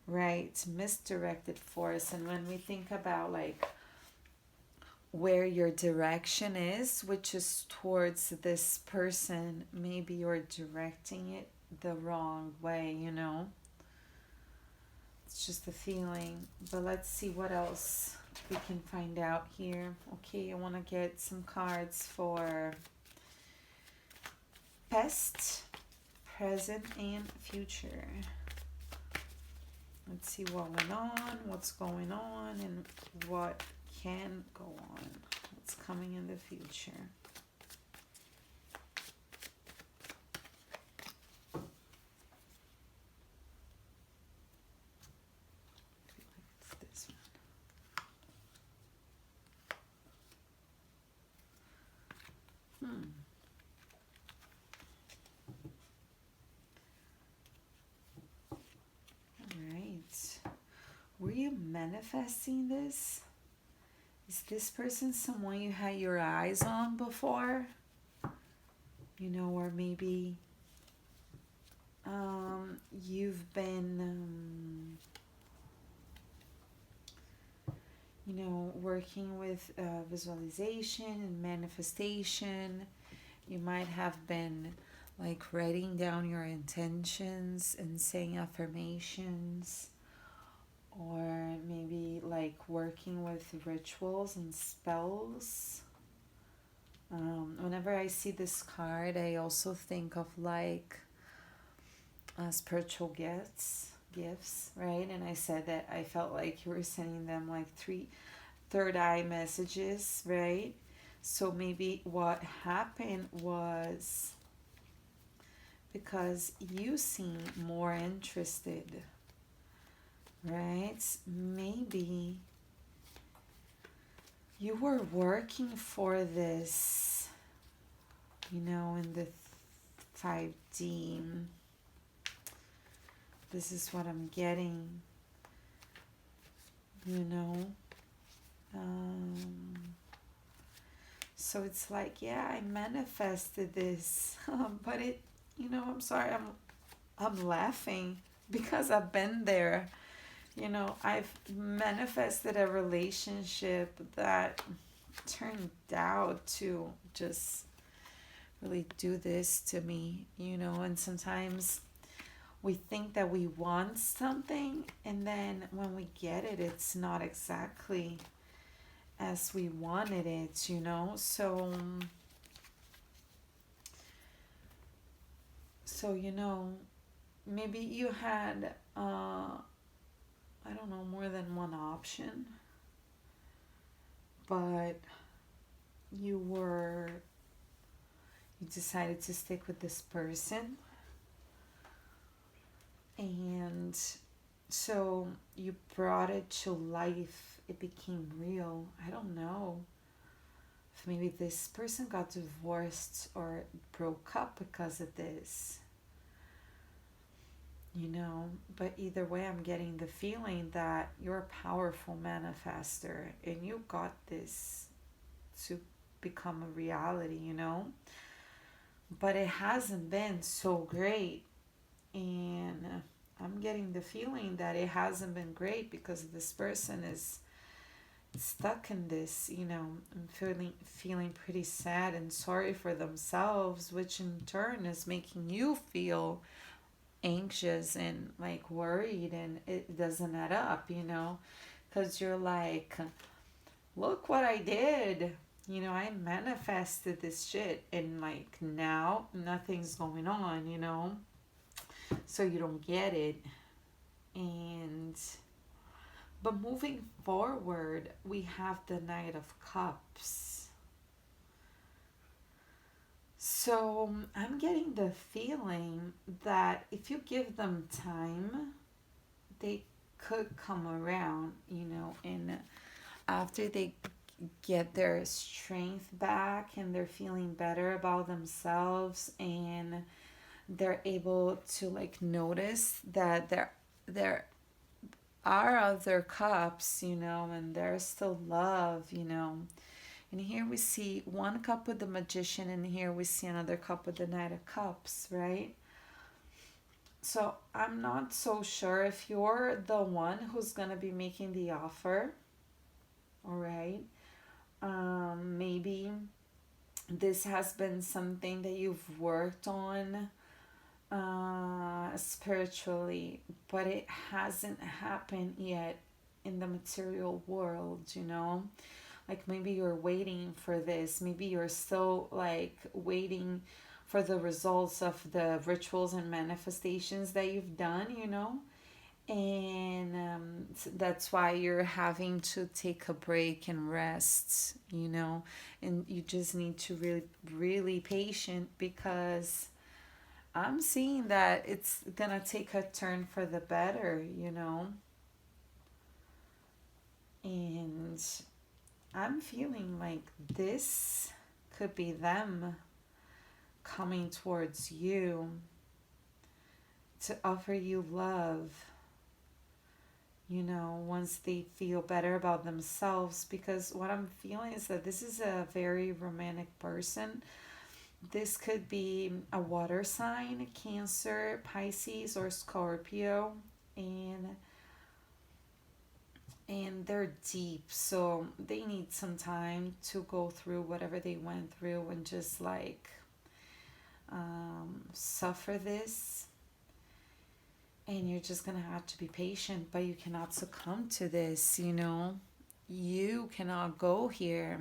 right? Misdirected force. And when we think about like where your direction is, which is towards this person, maybe you're directing it the wrong way, you know? It's just a feeling. But let's see what else we can find out here. Okay, I want to get some cards for past, present, and future. Let's see what went on, what's going on, and what can go on. What's coming in the future. It's this one. Alright. Were you manifesting this? Is this person someone you had your eyes on before? You know, or maybe you've been, you know, working with visualization and manifestation. You might have been like writing down your intentions and saying affirmations, or maybe like working with rituals and spells. Whenever I see this card, I also think of like spiritual gifts, right? And I said that I felt like you were sending them like third eye messages, right? So maybe what happened was because you seem more interested, right? Maybe you were working for this, you know, in the 5D. This is what I'm getting, you know. So it's like, yeah, I manifested this, but it, you know, I'm sorry, I'm laughing because I've been there. You know, I've manifested a relationship that turned out to just really do this to me, you know, and sometimes we think that we want something, and then when we get it, it's not exactly as we wanted it, you know. So you know, maybe you had I don't know, more than one option, but you decided to stick with this person, and so you brought it to life. It became real. I don't know if maybe this person got divorced or broke up because of this, you know. But either way, I'm getting the feeling that you're a powerful manifester and you got this to become a reality, you know. But it hasn't been so great, and I'm getting the feeling that it hasn't been great because this person is stuck in this, you know, and feeling pretty sad and sorry for themselves, which in turn is making you feel anxious and like worried, and it doesn't add up, you know, because you're like, look what I did, you know, I manifested this shit, and like now nothing's going on, you know, so you don't get it. And but moving forward, we have the Knight of Cups. So I'm getting the feeling that if you give them time, they could come around, you know, and after they get their strength back and they're feeling better about themselves, and they're able to like notice that there are other cups, you know, and there's still love, you know, And here we see one cup with the Magician, and here we see another cup with the Knight of Cups, right? So I'm not so sure if you're the one who's going to be making the offer, all right? Maybe this has been something that you've worked on spiritually, but it hasn't happened yet in the material world, you know? Like maybe you're waiting for this, maybe you're still like waiting for the results of the rituals and manifestations that you've done, you know? And that's why you're having to take a break and rest, you know? And you just need to really patient, because I'm seeing that it's gonna take a turn for the better, you know? And I'm feeling like this could be them coming towards you to offer you love, you know, once they feel better about themselves. Because what I'm feeling is that this is a very romantic person. This could be a water sign, Cancer, Pisces, or Scorpio, and they're deep, so they need some time to go through whatever they went through and just like suffer this. And you're just gonna have to be patient, but you cannot succumb to this, you know? You cannot go here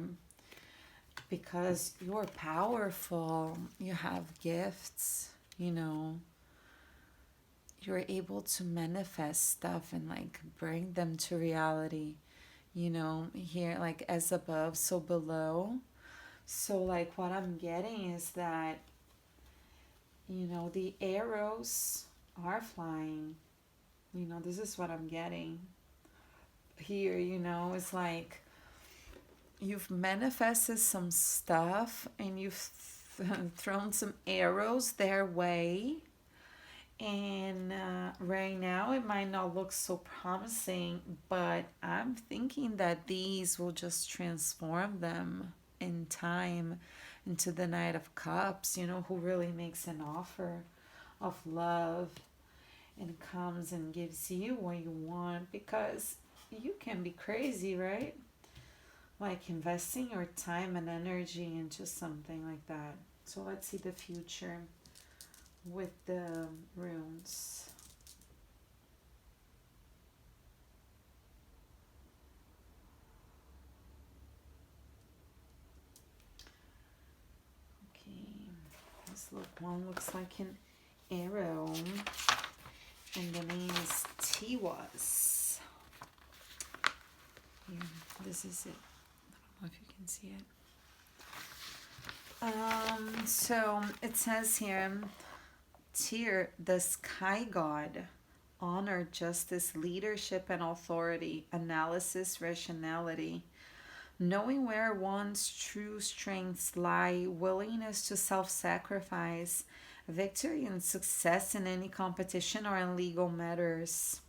because you're powerful, you have gifts, you know? You're able to manifest stuff and like bring them to reality, you know? Here, like as above, so below. So, like, what I'm getting is that, you know, the arrows are flying. You know, this is what I'm getting here, you know? It's like you've manifested some stuff and you've thrown some arrows their way. And right now it might not look so promising, but I'm thinking that these will just transform them in time into the Knight of Cups, you know, who really makes an offer of love and comes and gives you what you want, because you can be crazy, right? Like investing your time and energy into something like that. So let's see the future with the runes. Okay, this one looks like an arrow, and the name is Tiwas. Here, this is it. I don't know if you can see it. So it says here, Tyr, the sky god, honor, justice, leadership, and authority, analysis, rationality, knowing where one's true strengths lie, willingness to self-sacrifice, victory and success in any competition or in legal matters.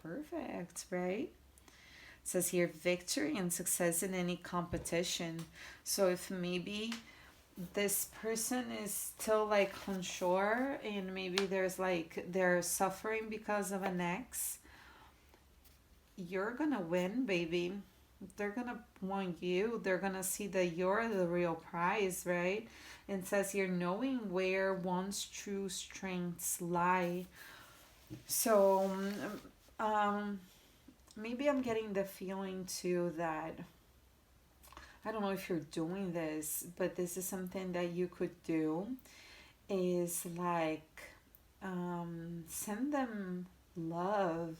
Perfect, right? It says here victory and success in any competition. So if maybe this person is still like unsure and maybe there's like they're suffering because of an ex, you're gonna win, baby. They're gonna want you. They're gonna see that you're the real prize, right? And it says here knowing where one's true strengths lie. So maybe I'm getting the feeling too that, I don't know if you're doing this, but this is something that you could do, is like send them love,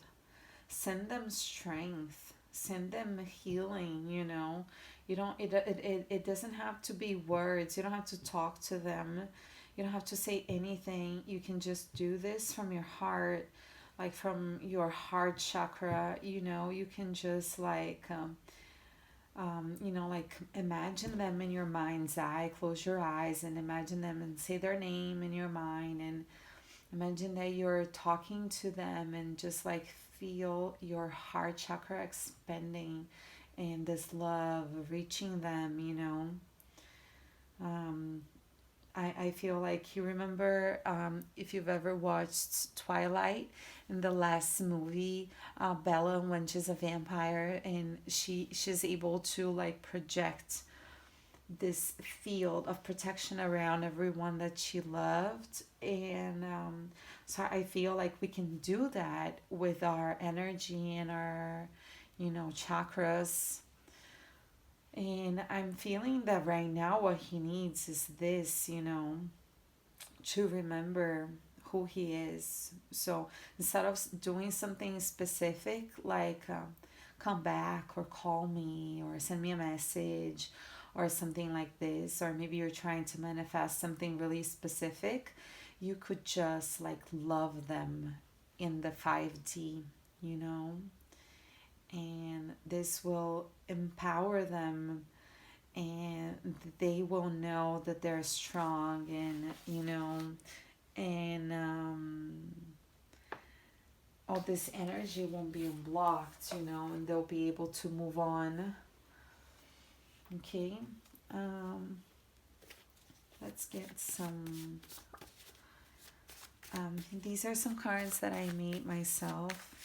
send them strength, send them healing, you know? You don't, it doesn't have to be words. You don't have to talk to them. You don't have to say anything. You can just do this from your heart, like from your heart chakra, you know? You can just like, you know, like imagine them in your mind's eye. Close your eyes and imagine them and say their name in your mind, and imagine that you're talking to them and just like feel your heart chakra expanding and this love reaching them, you know. I feel like, you remember, if you've ever watched Twilight, in the last movie, Bella, when she's a vampire and she's able to like project this field of protection around everyone that she loved. And so I feel like we can do that with our energy and our, you know, chakras. And I'm feeling that right now what he needs is this, you know, to remember who he is. So instead of doing something specific like come back or call me or send me a message or something like this, or maybe you're trying to manifest something really specific, you could just like love them in the 5D, you know, and this will empower them, and they will know that they're strong, and you know, and all this energy won't be blocked, you know, and they'll be able to move on. Okay, um, let's get some. These are some cards that I made myself,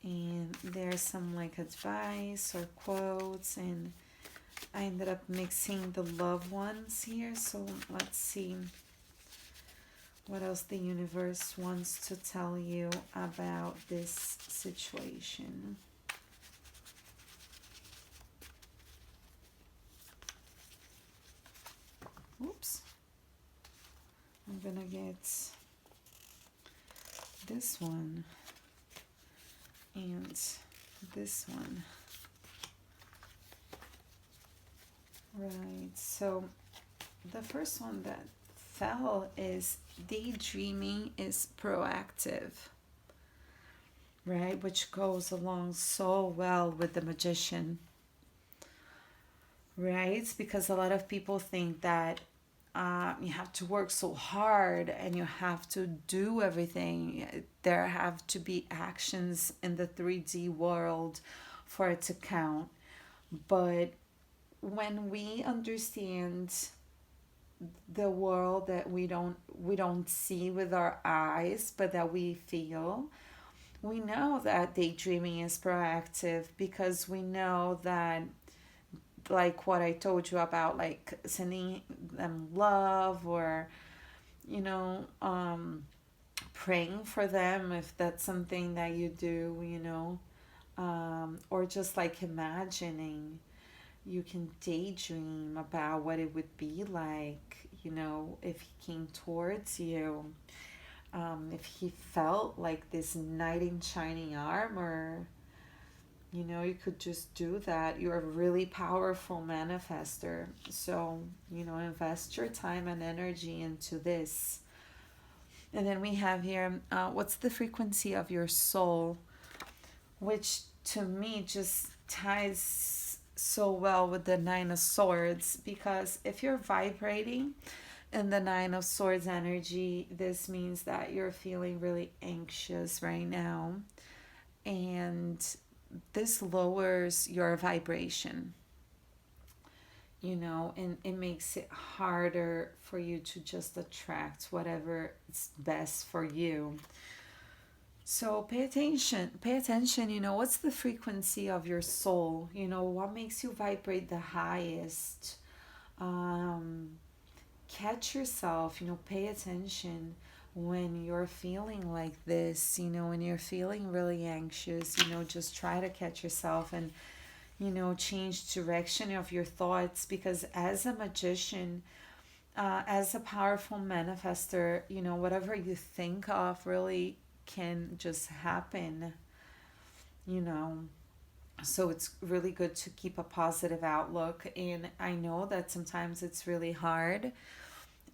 and there's some like advice or quotes, and I ended up mixing the loved ones here. So let's see what else the universe wants to tell you about this situation. Oops. I'm gonna get this one and this one. Right, so the first one that fell is daydreaming is proactive, right? Which goes along so well with the magician, right? Because a lot of people think that you have to work so hard and you have to do everything. There have to be actions in the 3D world for it to count. But when we understand the world that we don't see with our eyes, but that we feel, we know that daydreaming is proactive, because we know that, like what I told you about, like sending them love, or you know, praying for them, if that's something that you do, you know, or just like imagining. You can daydream about what it would be like, you know, if he came towards you, if he felt like this knight in shining armor. You know, you could just do that. You're a really powerful manifester. So, you know, invest your time and energy into this. And then we have here, what's the frequency of your soul? Which to me just ties so well with the Nine of Swords, because if you're vibrating in the Nine of Swords energy, this means that you're feeling really anxious right now. And this lowers your vibration, you know, and it makes it harder for you to just attract whatever is best for you. So pay attention, you know, what's the frequency of your soul? You know, what makes you vibrate the highest? Um, Catch yourself, you know, pay attention when you're feeling like this, you know, when you're feeling really anxious, you know, just try to catch yourself and, you know, change direction of your thoughts, because as a magician, as a powerful manifester, you know, whatever you think of really can just happen, you know. So it's really good to keep a positive outlook. And I know that sometimes it's really hard.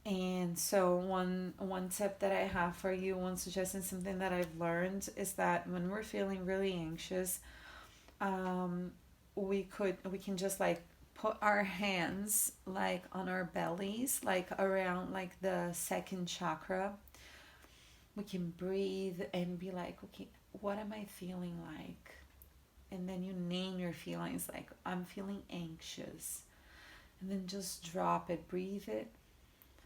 And so one tip that I have for you, one suggestion, something that I've learned, is that when we're feeling really anxious, um, we can just like put our hands like on our bellies, like around like the second chakra. We can breathe and be like, okay, what am I feeling like? and then you name your feelings, like I'm feeling anxious, and then just drop it, breathe it,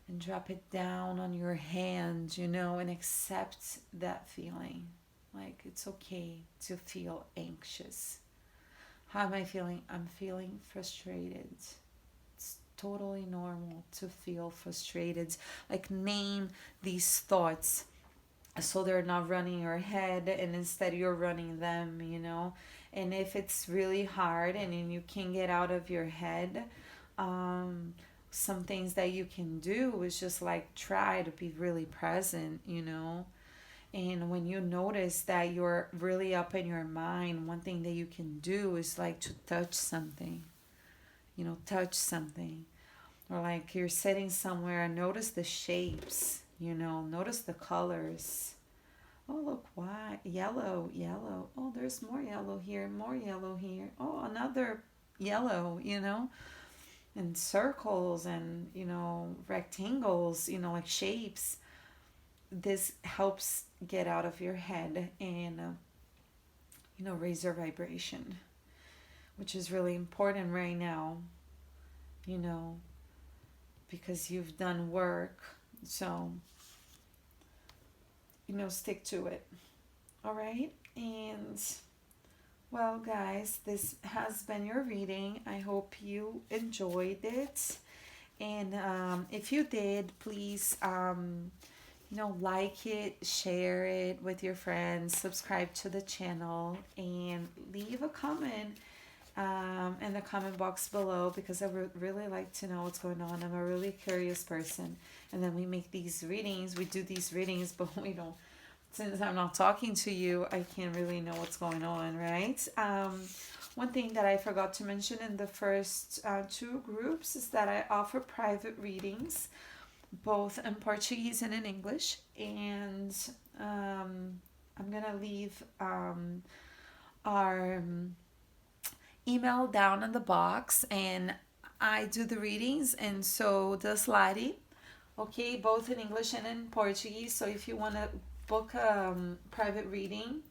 and drop it down on your hand, and accept that feeling. Like, it's okay to feel anxious. How am I feeling? I'm feeling frustrated. It's totally normal to feel frustrated. Like, name these thoughts so they're not running your head, and instead you're running them. And if it's really hard and then you can't get out of your head, some things that you can do is just like try to be really present. And when you notice that you're really up in your mind, one thing that you can do is like to touch something. Touch something. Or like you're sitting somewhere and notice the shapes, notice the colors. Oh, look, white, yellow, yellow. Oh, there's more yellow here, more yellow here. Oh, another yellow, and circles and, rectangles, like shapes. This helps get out of your head and, raise your vibration, which is really important right now, because you've done work. So, stick to it. All right. And, well, guys, this has been your reading. I hope you enjoyed it. And if you did, please, like it, share it with your friends, subscribe to the channel, and leave a comment in the comment box below, because I would really like to know what's going on. I'm a really curious person. And then we make these readings, we do these readings, but we don't, since I'm not talking to you, I can't really know what's going on, right? One thing that I forgot to mention in the first two groups is that I offer private readings, both in Portuguese and in English. And I'm going to leave our email down in the box, and I do the readings, and so does Lari. Okay, both in English and in Portuguese. So if you want to book a private reading,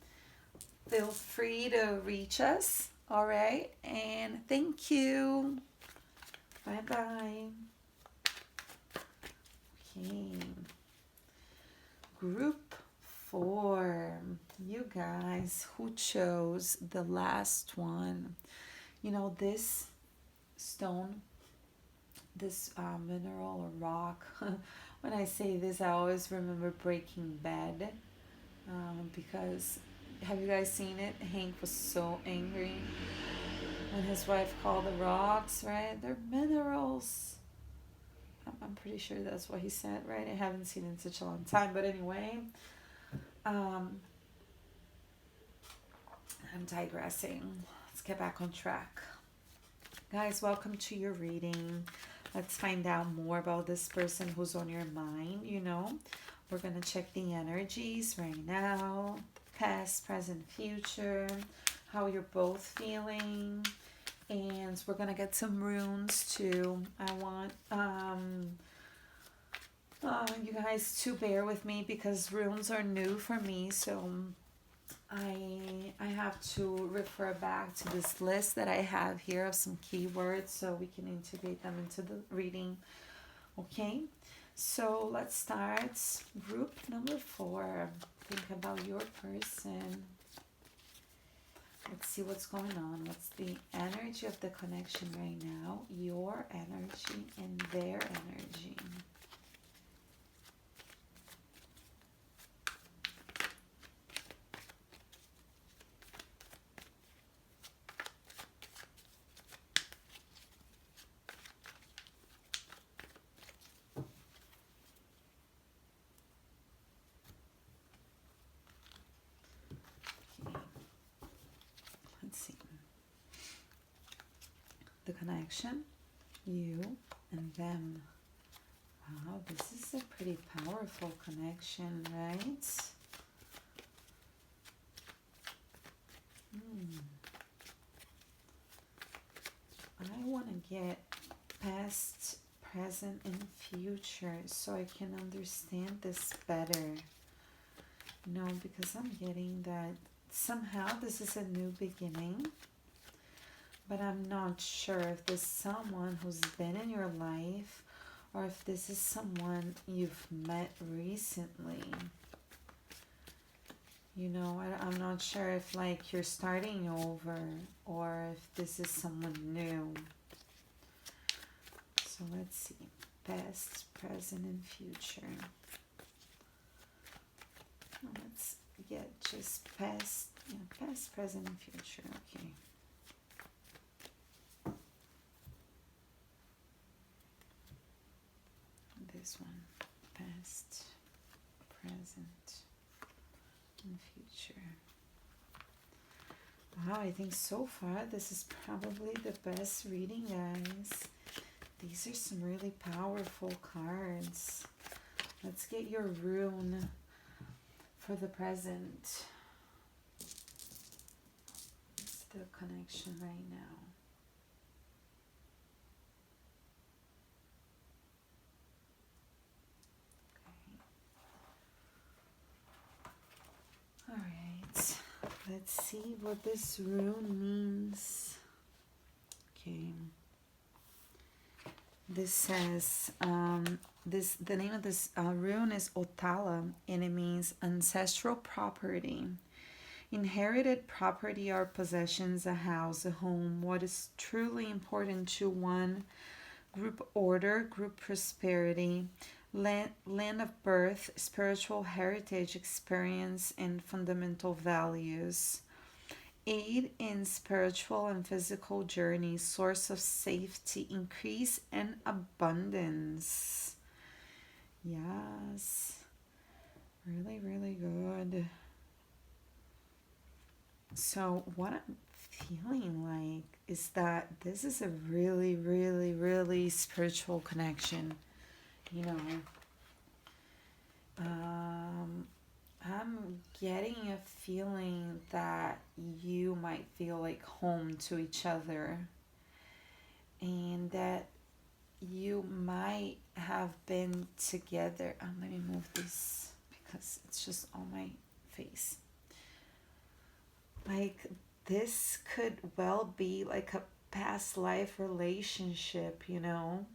feel free to reach us. All right, and thank you. Bye bye. Okay, group 4, you guys who chose the last one. This stone, this mineral or rock, when I say this, I always remember Breaking Bad, because, have you guys seen it? Hank was so angry when his wife called the rocks, right? They're minerals. I'm pretty sure that's what he said, right? I haven't seen it in such a long time, but anyway, I'm digressing. Let's get back on track. Guys, welcome to your reading. Let's find out more about this person who's on your mind. We're going to check the energies right now, past, present, future, how you're both feeling. And we're going to get some runes too. I want you guys to bear with me, because runes are new for me. So I have to refer back to this list that I have here of some keywords so we can integrate them into the reading. Okay, so let's start. Group number 4. Think about your person. Let's see what's going on. What's the energy of the connection right now? Your energy and their energy. The connection, you and them. Wow, this is a pretty powerful connection, right? I want to get past, present, and future so I can understand this better. Because I'm getting that somehow this is a new beginning, but I'm not sure if this is someone who's been in your life or if this is someone you've met recently. You know, I'm not sure if like you're starting over or if this is someone new. So let's see. Past, present, and future. Let's get just past, past, present, and future. Okay. This one. Past, present, and future. Wow, I think so far this is probably the best reading, guys. These are some really powerful cards. Let's get your rune for the present. It's the connection right now. Okay. All right. Let's see what this rune means. Okay. This says, the name of this rune is Otala, and it means ancestral property. Inherited property or possessions, a house, a home, what is truly important to one, group order, group prosperity, land of birth, spiritual heritage, experience, and fundamental values. Aid in spiritual and physical journeys, source of safety, increase, and abundance. Yes. Really, really good. So what I'm feeling like is that this is a really, really, really spiritual connection. You know, I'm getting a feeling that you might feel like home to each other, and that you might have been together. Let me move this because it's just on my face. Like, this could well be like a past life relationship, you know?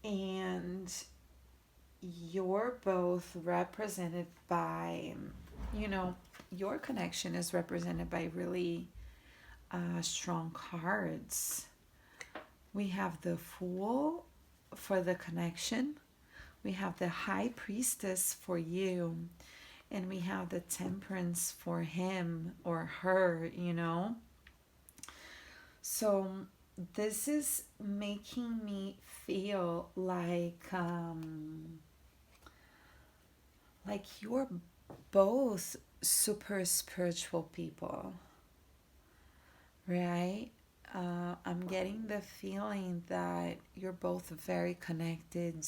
And you're both represented by, you know, your connection is represented by really strong cards. We have the Fool for the connection. We have the High Priestess for you. And we have the Temperance for him or her, you know. So this is making me feel like you're both super spiritual people, right? I'm getting the feeling that you're both very connected,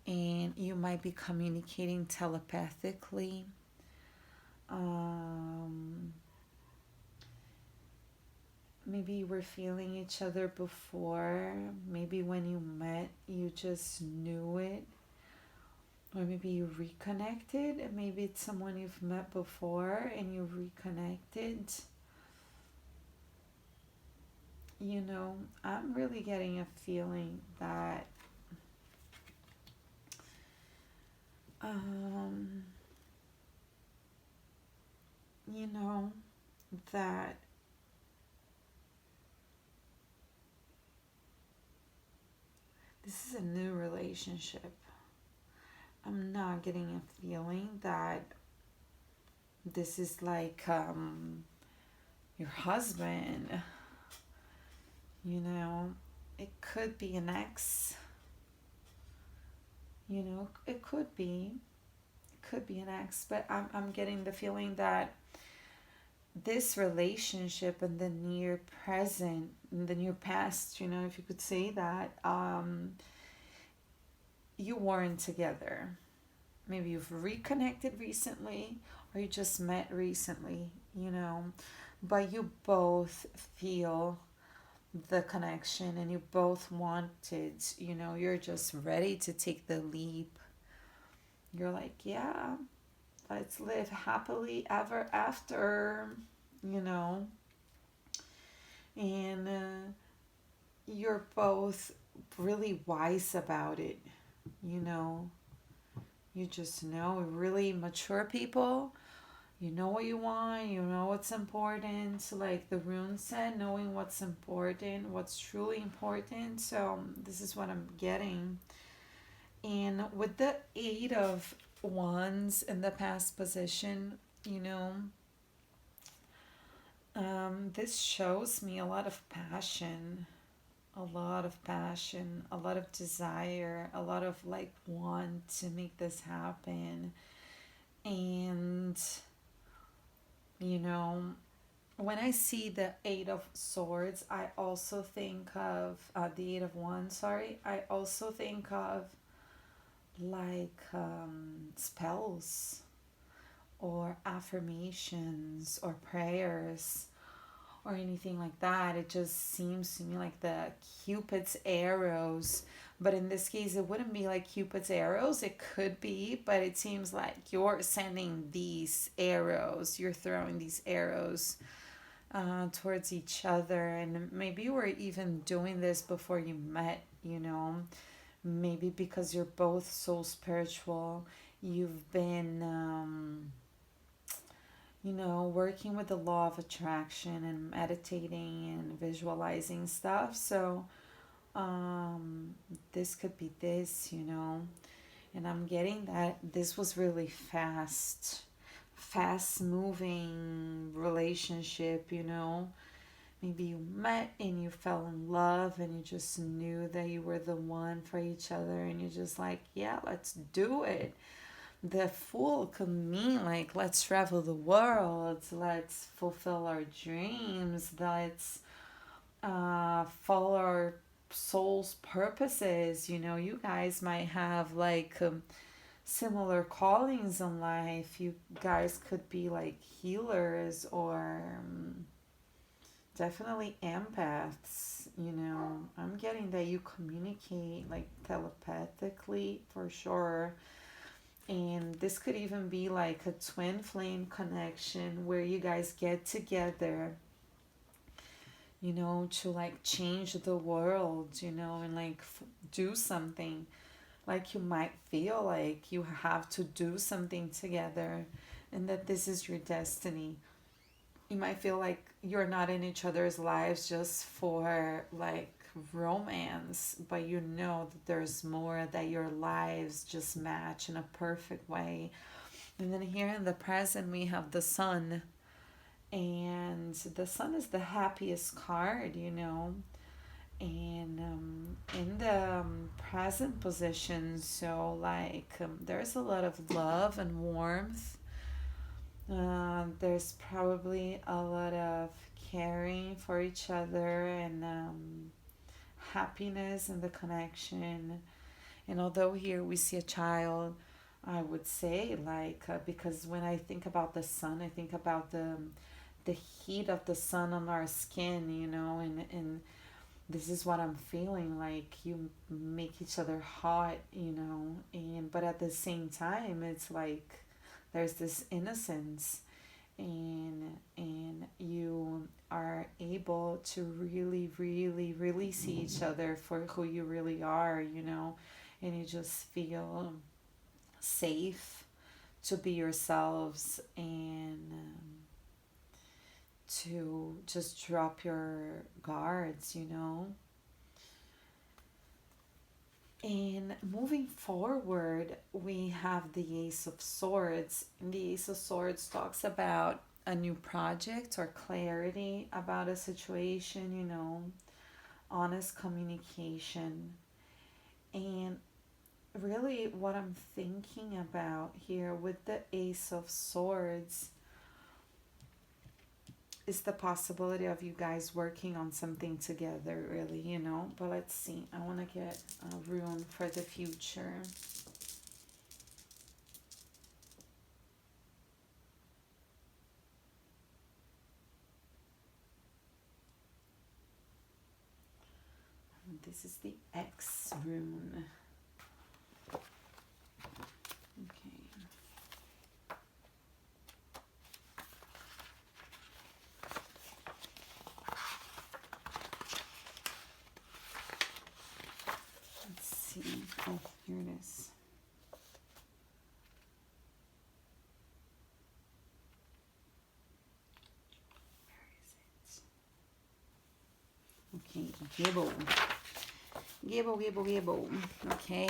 and you might be communicating telepathically. Maybe you were feeling each other before. Maybe when you met, you just knew it. Or maybe you reconnected. Maybe it's someone you've met before and you reconnected. You know, I'm really getting a feeling that you know, that this is a new relationship. I'm not getting a feeling that this is like your husband. You know, it could be an ex. You know, it could be an ex, but I'm getting the feeling that this relationship in the near present, in the near past, you know, if you could say that, you weren't together. Maybe you've reconnected recently or you just met recently, you know, but you both feel the connection and you both wanted, you know, you're just ready to take the leap. You're like, yeah, let's live happily ever after, you know. And you're both really wise about it, you know. You just know, really mature people. You know what you want, you know what's important. So like the rune said, knowing what's important, what's truly important. So this is what I'm getting. And with the Eight of Wands in the past position, you know, this shows me a lot of passion, a lot of passion, a lot of desire, a lot of like want to make this happen. And, you know, when I see the Eight of Swords, I also think of the Eight of Wands, sorry. I also think of like spells or affirmations or prayers or anything like that. It just seems to me like the Cupid's arrows. But in this case, it wouldn't be like Cupid's arrows. It could be, but it seems like you're sending these arrows, you're throwing these arrows towards each other. And maybe you were even doing this before you met, you know. Maybe because you're both so spiritual, you've been you know, working with the law of attraction and meditating and visualizing stuff. So this could be this, you know. And I'm getting that this was really fast moving relationship, you know. Maybe you met and you fell in love and you just knew that you were the one for each other, and you're just like, yeah, let's do it. The Fool could mean like, let's travel the world, let's fulfill our dreams, let's follow our soul's purposes. You know, you guys might have like similar callings in life. You guys could be like healers or definitely empaths. You know, I'm getting that you communicate like telepathically for sure. And this could even be like a twin flame connection where you guys get together, you know, to like change the world, you know, and like do something. Like you might feel like you have to do something together and that this is your destiny. You might feel like you're not in each other's lives just for like romance, but you know that there's more, that your lives just match in a perfect way. And then here in the present, we have the Sun, and the Sun is the happiest card, you know. And in the present position, so like there's a lot of love and warmth. There's probably a lot of caring for each other and happiness in the connection. And although here we see a child, I would say like because when I think about the sun, I think about the heat of the sun on our skin, you know, and this is what I'm feeling like. You make each other hot, you know, and but at the same time, it's like there's this innocence, and you are able to really really see each other for who you really are, you know, and you just feel safe to be yourselves and to just drop your guards, you know. And moving forward, we have the Ace of Swords. And the Ace of Swords talks about a new project or clarity about a situation, you know, honest communication. And really, what I'm thinking about here with the Ace of Swords is the possibility of you guys working on something together, really, you know. But let's see. I want to get a rune for the future. This is the X rune. Okay. Okay, gibble. Gibble. Okay,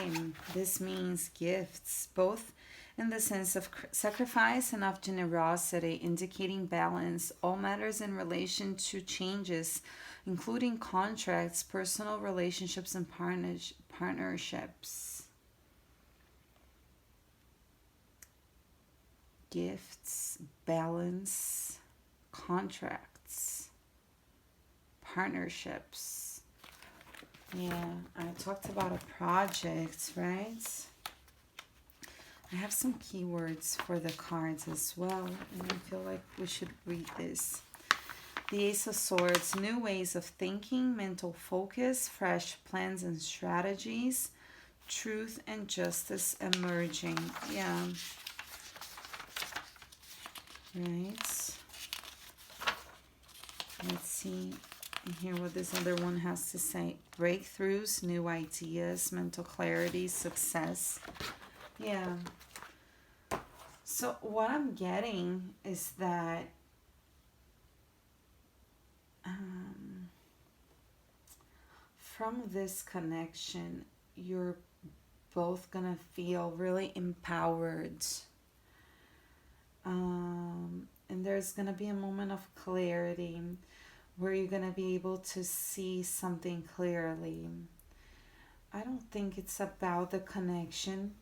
this means gifts, both in the sense of sacrifice and of generosity, indicating balance. All matters in relation to changes, including contracts, personal relationships, and partnerships. Gifts, balance, contracts, partnerships. Yeah, I talked about a project, right? I have some keywords for the cards as well, and I feel like we should read this. The Ace of Swords, new ways of thinking, mental focus, fresh plans and strategies, truth and justice emerging. Yeah. Right. Let's see here what this other one has to say. Breakthroughs, new ideas, mental clarity, success. Yeah. So what I'm getting is that from this connection, you're both gonna feel really empowered. And there's gonna be a moment of clarity where you're gonna be able to see something clearly. I don't think it's about the connection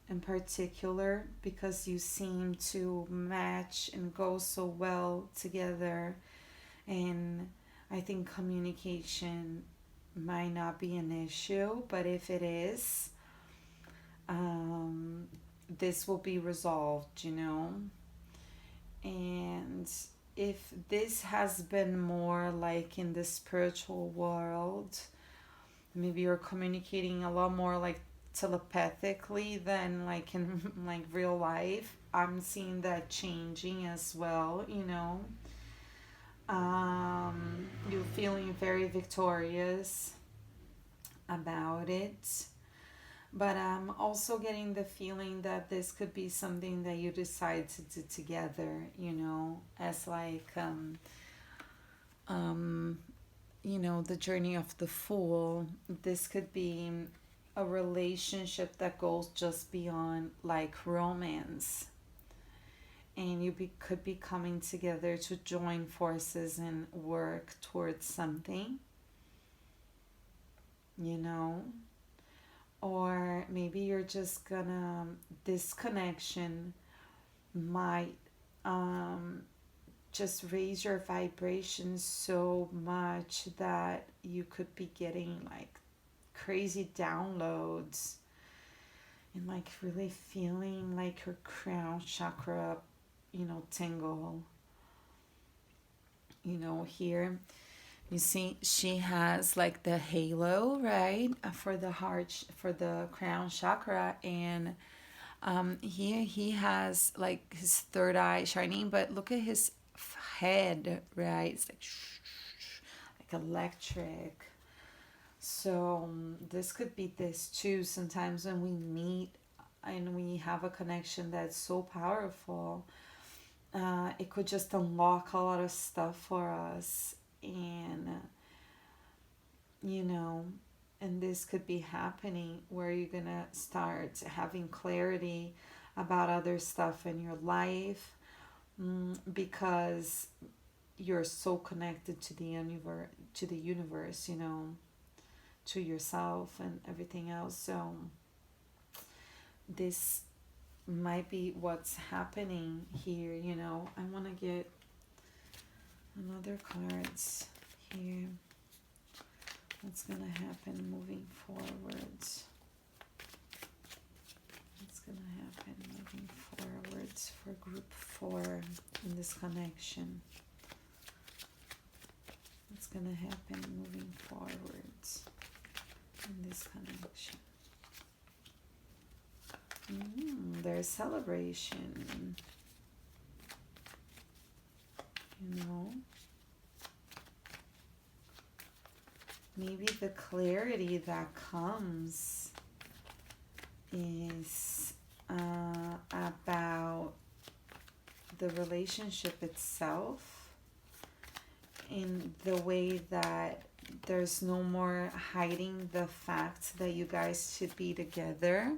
in particular, because you seem to match and go so well together, and I think communication might not be an issue, but if it is, this will be resolved, you know. And if this has been more like in the spiritual world, maybe you're communicating a lot more like telepathically than like in like real life. I'm seeing that changing as well, you know. You're feeling very victorious about it, but I'm also getting the feeling that this could be something that you decide to do together, you know, as like you know, the journey of the Fool. This could be a relationship that goes just beyond like romance, and you could be coming together to join forces and work towards something, you know. Or maybe you're just gonna, this connection might just raise your vibration so much that you could be getting like crazy downloads and like really feeling like your crown chakra, you know, tingle. You know, here you see she has like the halo, right, for the heart, for the crown chakra, and here he has like his third eye shining, but look at his head, right? It's like electric. So this could be this too. Sometimes when we meet and we have a connection that's so powerful, it could just unlock a lot of stuff for us, and you know, and this could be happening where you're gonna start having clarity about other stuff in your life, because you're so connected to the universe, you know, to yourself and everything else. So this might be what's happening here, you know. I want to get another cards here. What's gonna happen moving forwards? What's gonna happen moving forwards for group 4 in this connection? What's gonna happen moving forwards in this connection? There's celebration, you know. Maybe the clarity that comes is about the relationship itself, in the way that there's no more hiding the fact that you guys should be together.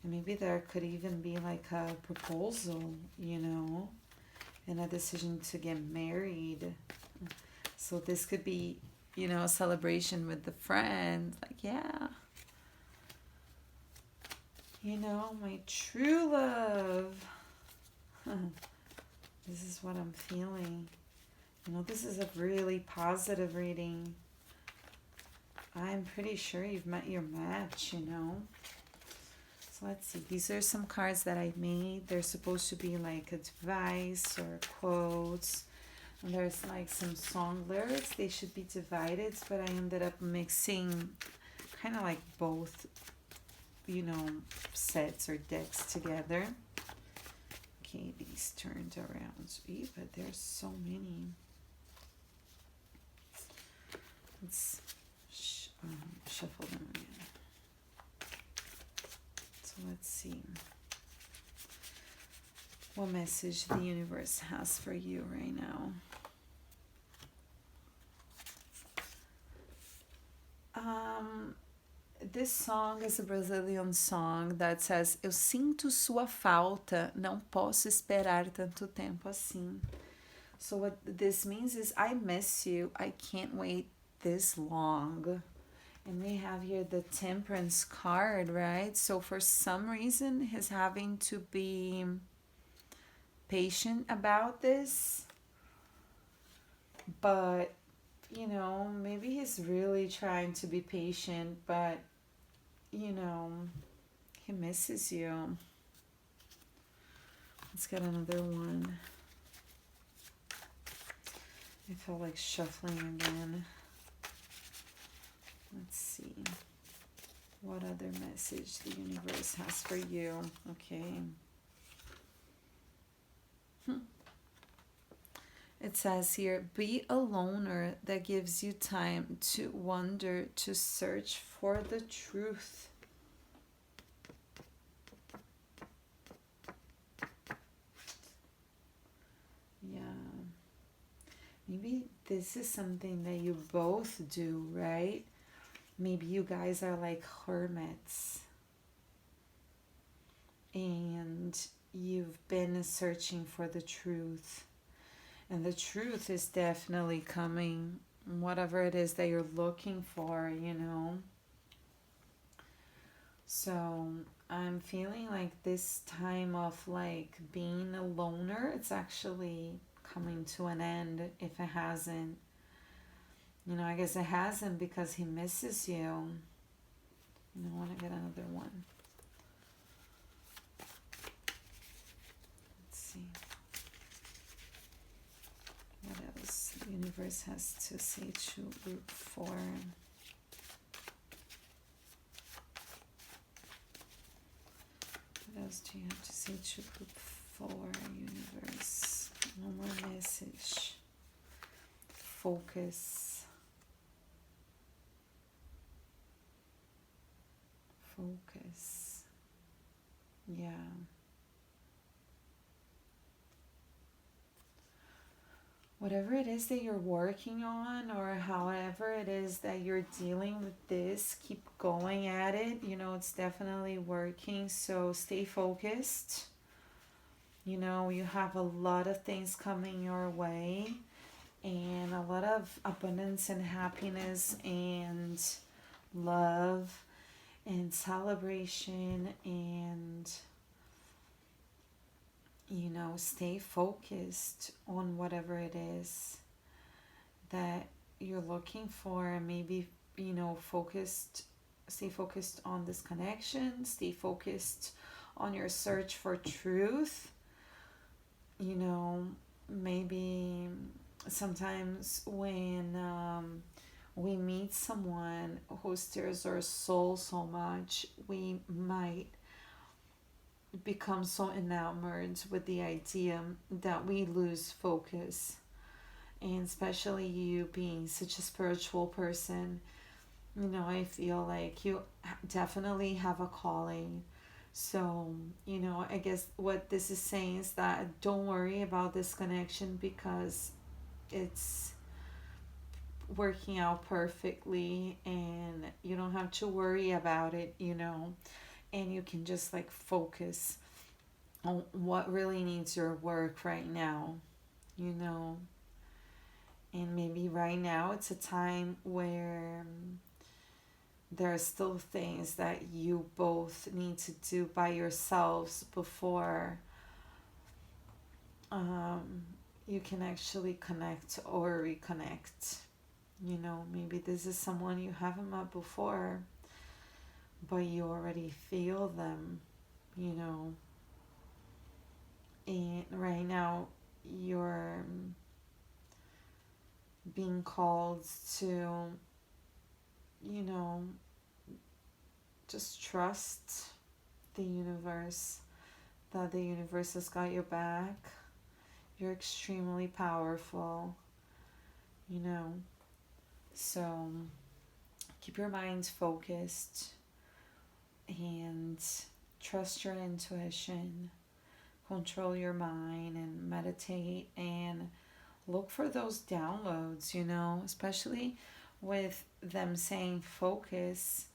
And maybe there could even be like a proposal, you know, and a decision to get married. So this could be, you know, a celebration with the friends. Like, yeah, you know, my true love. This is what I'm feeling. You know, this is a really positive reading. I'm pretty sure you've met your match, you know. So let's see. These are some cards that I made. They're supposed to be like advice or quotes. And there's like some song lyrics. They should be divided, but I ended up mixing kind of like both, you know, sets or decks together. Okay, these turned around. Eee, but there's so many. Let's shuffle them again. So let's see what message the universe has for you right now. This song is a Brazilian song that says: Eu sinto sua falta, não posso esperar tanto tempo assim. So what this means is, I miss you, I can't wait this long. And we have here the Temperance card, right? So for some reason, he's having to be patient about this. But, you know, maybe he's really trying to be patient, but, you know, he misses you. Let's get another one. I felt like shuffling again. Let's see what other message the universe has for you. Okay. It says here, be a loner that gives you time to wonder, to search for the truth. Yeah. Maybe this is something that you both do, right? Maybe you guys are like hermits. And you've been searching for the truth. And the truth is definitely coming, whatever it is that you're looking for, you know. So I'm feeling like this time of like being a loner, it's actually coming to an end if it hasn't. You know, I guess it hasn't because he misses you. You know, I want to get another one. Let's see. What else the universe has to say to group 4? What else do you have to say to group 4, universe? One more message. Focus. Focus. Yeah. Whatever it is that you're working on, or however it is that you're dealing with this, keep going at it. You know, it's definitely working. So stay focused. You know, you have a lot of things coming your way, and a lot of abundance and happiness and love and celebration, and you know, stay focused on whatever it is that you're looking for. And maybe, you know, stay focused on this connection, stay focused on your search for truth. You know, maybe sometimes when we meet someone who stirs our soul so much, we might become so enamored with the idea that we lose focus. And especially you being such a spiritual person, you know, I feel like you definitely have a calling. So, you know, I guess what this is saying is that don't worry about this connection, because it's working out perfectly, and you don't have to worry about it, you know, and you can just like focus on what really needs your work right now, you know. And maybe right now it's a time where there are still things that you both need to do by yourselves before um, you can actually connect or reconnect. You know, maybe this is someone you haven't met before, but you already feel them, you know. And right now, you're being called to, you know, just trust the universe, that the universe has got your back. You're extremely powerful, you know. So keep your mind focused and trust your intuition. Control your mind and meditate and look for those downloads, you know, especially with them saying focus.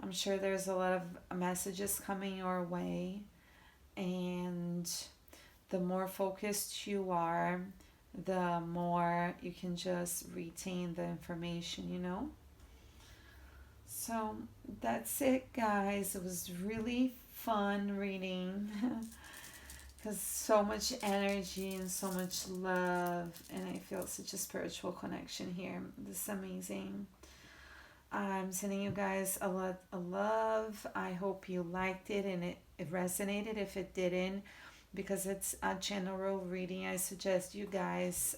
I'm sure there's a lot of messages coming your way, and the more focused you are, the more you can just retain the information, you know? So that's it, guys. It was really fun reading because so much energy and so much love, and I feel such a spiritual connection here. This is amazing. I'm sending you guys a lot of love. I hope you liked it and it resonated. If it didn't, because it's a general reading, I suggest you guys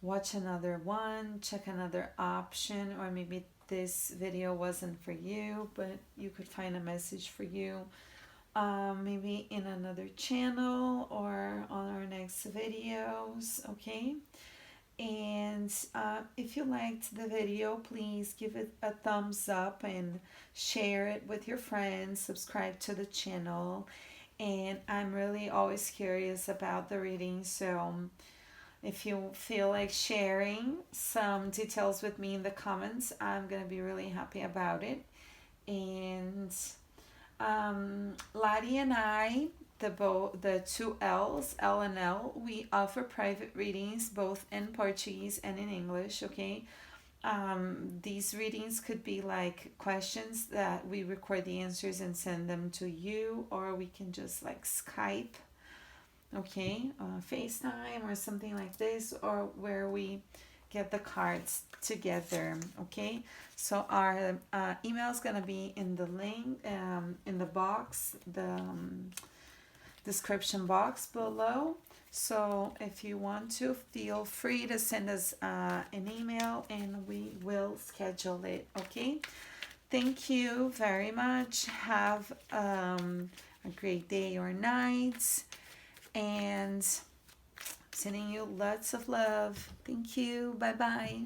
watch another one, check another option, or maybe this video wasn't for you, but you could find a message for you. Maybe in another channel or on our next videos, okay? And if you liked the video, please give it a thumbs up and share it with your friends. Subscribe to the channel. And I'm really always curious about the reading, so if you feel like sharing some details with me in the comments, I'm gonna be really happy about it. And Lottie and I, the two L's, L and L, we offer private readings both in Portuguese and in English, okay? These readings could be like questions that we record the answers and send them to you, or we can just like Skype, okay, FaceTime or something like this, or where we get the cards together, okay? So our email is gonna be in the link, in the box, the description box below. So if you want to, feel free to send us an email and we will schedule it, okay? Thank you very much. Have a great day or night, and sending you lots of love. Thank you. Bye bye.